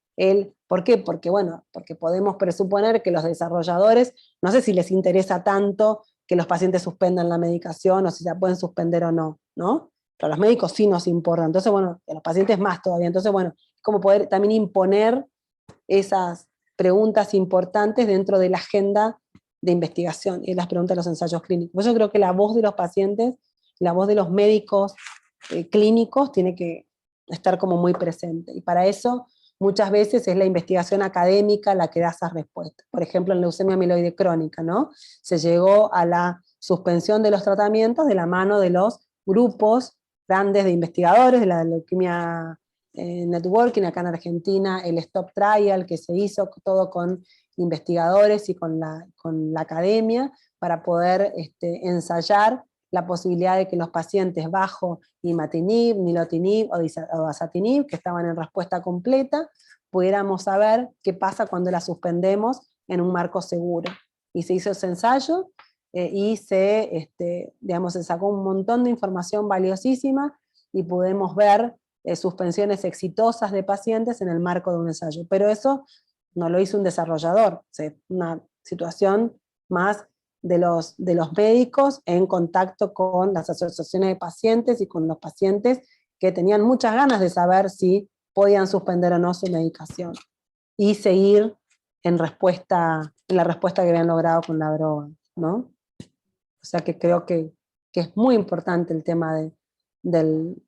¿por qué? Porque, bueno, porque podemos presuponer que los desarrolladores, no sé si les interesa tanto que los pacientes suspendan la medicación, o si se la pueden suspender o no, ¿no? Pero a los médicos sí nos importa, entonces, bueno, a los pacientes más todavía. Entonces, bueno, es como poder también imponer esas preguntas importantes dentro de la agenda de investigación y las preguntas de los ensayos clínicos. Por eso creo que la voz de los pacientes, la voz de los médicos clínicos tiene que estar como muy presente, y para eso muchas veces es la investigación académica la que da esas respuestas. Por ejemplo, en leucemia amiloide crónica, ¿no? Se llegó a la suspensión de los tratamientos de la mano de los grupos grandes de investigadores de la leuquemia networking, acá en Argentina, el Stop Trial, que se hizo todo con investigadores y con la academia, para poder ensayar la posibilidad de que los pacientes bajo imatinib, nilotinib o dasatinib, que estaban en respuesta completa, pudiéramos saber qué pasa cuando la suspendemos en un marco seguro. Y se hizo ese ensayo, y se sacó un montón de información valiosísima, y pudimos ver suspensiones exitosas de pacientes en el marco de un ensayo. Pero eso no lo hizo un desarrollador, una situación más de los médicos en contacto con las asociaciones de pacientes y con los pacientes que tenían muchas ganas de saber si podían suspender o no su medicación, y seguir en la respuesta que habían logrado con la droga, ¿no? O sea que creo que es muy importante el tema del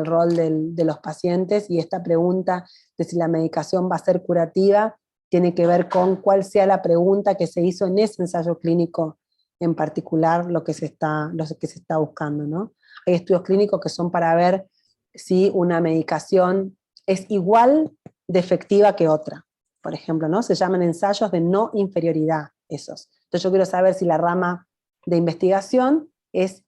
rol de los pacientes, y esta pregunta de si la medicación va a ser curativa tiene que ver con cuál sea la pregunta que se hizo en ese ensayo clínico en particular, lo que se está buscando, ¿no? Hay estudios clínicos que son para ver si una medicación es igual de efectiva que otra, por ejemplo, ¿no? Se llaman ensayos de no inferioridad esos. Entonces yo quiero saber si la rama de investigación es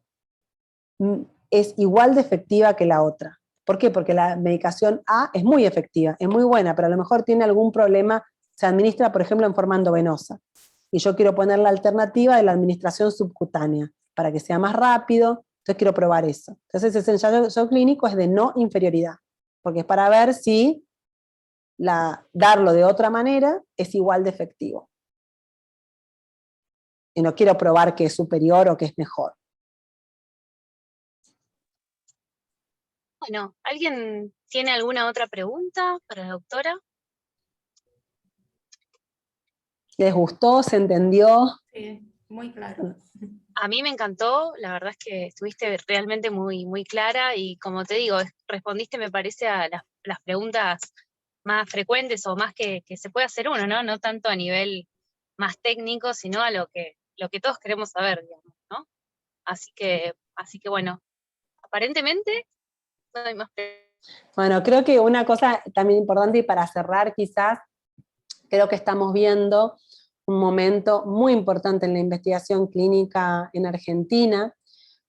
igual de efectiva que la otra. ¿Por qué? Porque la medicación A es muy efectiva, es muy buena, pero a lo mejor tiene algún problema, se administra, por ejemplo, en forma endovenosa. Y yo quiero poner la alternativa de la administración subcutánea, para que sea más rápido, entonces quiero probar eso. Entonces ese ensayo clínico es de no inferioridad, porque es para ver si darlo de otra manera es igual de efectivo. Y no quiero probar que es superior o que es mejor. Bueno, ¿alguien tiene alguna otra pregunta para la doctora? ¿Les gustó? ¿Se entendió? Sí, muy claro. A mí me encantó, la verdad es que estuviste realmente muy, muy clara, y como te digo, respondiste, me parece, a las preguntas más frecuentes o más que se puede hacer uno, ¿no? No tanto a nivel más técnico, sino a lo que todos queremos saber, digamos, ¿no? Así que bueno, aparentemente no hay más preguntas. Bueno, creo que una cosa también importante, y para cerrar quizás, creo que estamos viendo un momento muy importante en la investigación clínica en Argentina,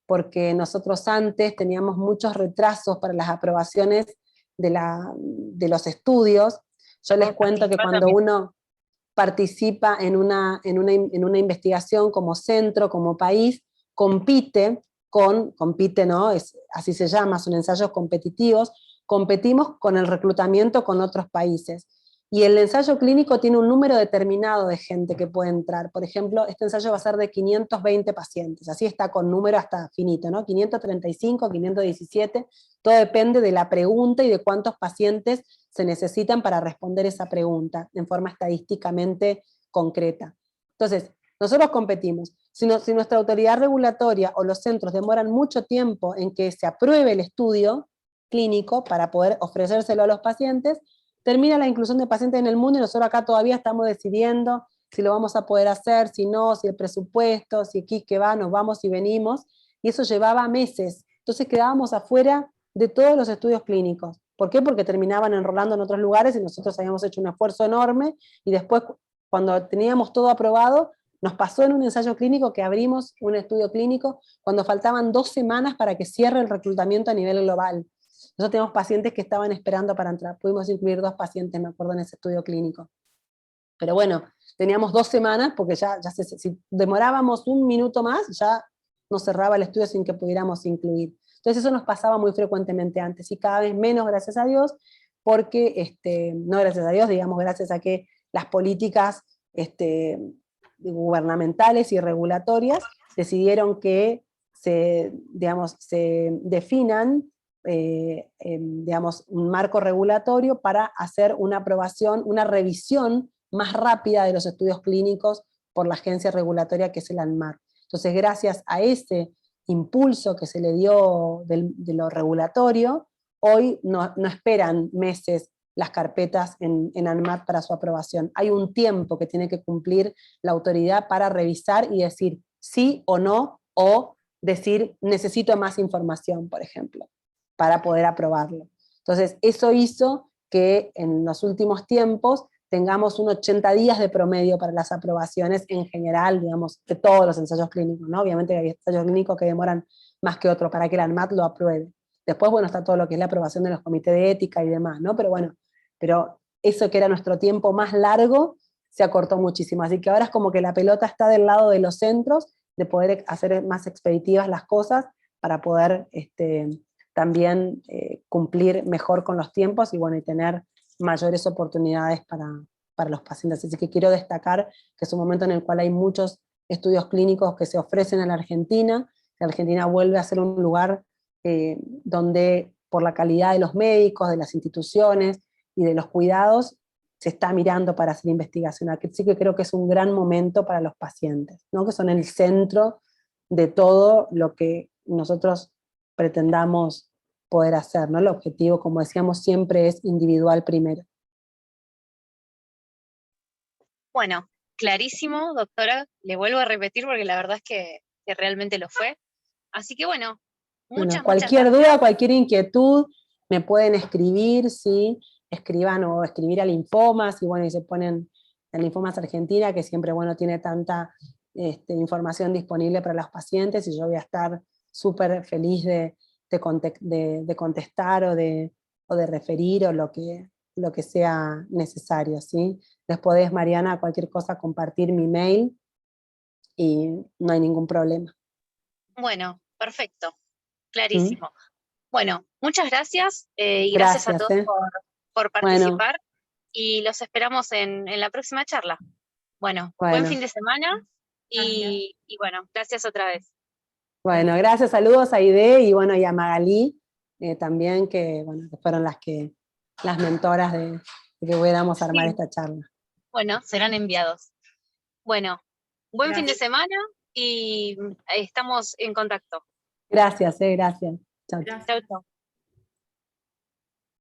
porque nosotros antes teníamos muchos retrasos para las aprobaciones de los estudios. Yo les cuento que cuando uno participa en una investigación como centro, como país, compite, ¿no? Así se llama, son ensayos competitivos, competimos con el reclutamiento con otros países. Y el ensayo clínico tiene un número determinado de gente que puede entrar. Por ejemplo, este ensayo va a ser de 520 pacientes, así está con número hasta finito, ¿no? 535, 517, todo depende de la pregunta y de cuántos pacientes se necesitan para responder esa pregunta en forma estadísticamente concreta. Entonces, nosotros competimos. Si nuestra autoridad regulatoria o los centros demoran mucho tiempo en que se apruebe el estudio clínico para poder ofrecérselo a los pacientes, termina la inclusión de pacientes en el mundo, y nosotros acá todavía estamos decidiendo si lo vamos a poder hacer, si no, si el presupuesto, si aquí que va, nos vamos y venimos, y eso llevaba meses. Entonces quedábamos afuera de todos los estudios clínicos. ¿Por qué? Porque terminaban enrolando en otros lugares y nosotros habíamos hecho un esfuerzo enorme, y después, cuando teníamos todo aprobado, nos pasó en un ensayo clínico que abrimos un estudio clínico cuando faltaban 2 semanas para que cierre el reclutamiento a nivel global. Nosotros tenemos pacientes que estaban esperando para entrar, pudimos incluir 2 pacientes, me acuerdo, en ese estudio clínico. Pero bueno, teníamos 2 semanas, porque si demorábamos 1 minuto más, ya nos cerraba el estudio sin que pudiéramos incluir. Entonces eso nos pasaba muy frecuentemente antes, y cada vez menos, gracias a Dios, porque, no gracias a Dios, digamos, gracias a que las políticas gubernamentales y regulatorias decidieron que se definan un marco regulatorio para hacer una aprobación, una revisión más rápida de los estudios clínicos por la agencia regulatoria que es el ANMAT. Entonces, gracias a ese impulso que se le dio de lo regulatorio, hoy no esperan meses las carpetas en ANMAT para su aprobación. Hay un tiempo que tiene que cumplir la autoridad para revisar y decir sí o no, o decir necesito más información, por ejemplo, para poder aprobarlo. Entonces, eso hizo que en los últimos tiempos tengamos un 80 días de promedio para las aprobaciones en general, digamos, de todos los ensayos clínicos, ¿no? Obviamente hay ensayos clínicos que demoran más que otros para que el ANMAT lo apruebe. Después, bueno, está todo lo que es la aprobación de los comités de ética y demás, ¿no? Pero bueno, pero eso que era nuestro tiempo más largo se acortó muchísimo. Así que ahora es como que la pelota está del lado de los centros, de poder hacer más expeditivas las cosas para poder también cumplir mejor con los tiempos y, bueno, y tener mayores oportunidades para los pacientes. Así que quiero destacar que es un momento en el cual hay muchos estudios clínicos que se ofrecen en la Argentina. La Argentina vuelve a ser un lugar donde, por la calidad de los médicos, de las instituciones y de los cuidados, se está mirando para hacer investigación. Así que creo que es un gran momento para los pacientes, ¿no? Que son el centro de todo lo que nosotros pretendamos poder hacer, ¿no? El objetivo, como decíamos, siempre es individual primero. Bueno, clarísimo, doctora, le vuelvo a repetir porque la verdad es que realmente lo fue. Así que bueno, muchas cualquier gracias. duda, cualquier inquietud, me pueden escribir, ¿sí? Escriban o escribir a Linfomas, y bueno, y se ponen en Linfomas Argentina, que siempre, bueno, tiene tanta información disponible para los pacientes, y yo voy a estar súper feliz de contestar o de referir o lo que sea necesario, ¿sí? Les podés, Mariana, cualquier cosa, compartir mi mail, y no hay ningún problema. Bueno, perfecto, clarísimo. Bueno, muchas gracias, y gracias a todos por participar, y los esperamos en la próxima charla. Bueno, buen fin de semana, y bueno, gracias otra vez. Bueno, gracias, saludos a Aide y bueno, y a Magalí también, que bueno, que fueron las mentoras de que pudiéramos armar esta charla. Bueno, serán enviados. Bueno, buen fin de semana y estamos en contacto. Gracias, gracias. Chao. Chau, chau.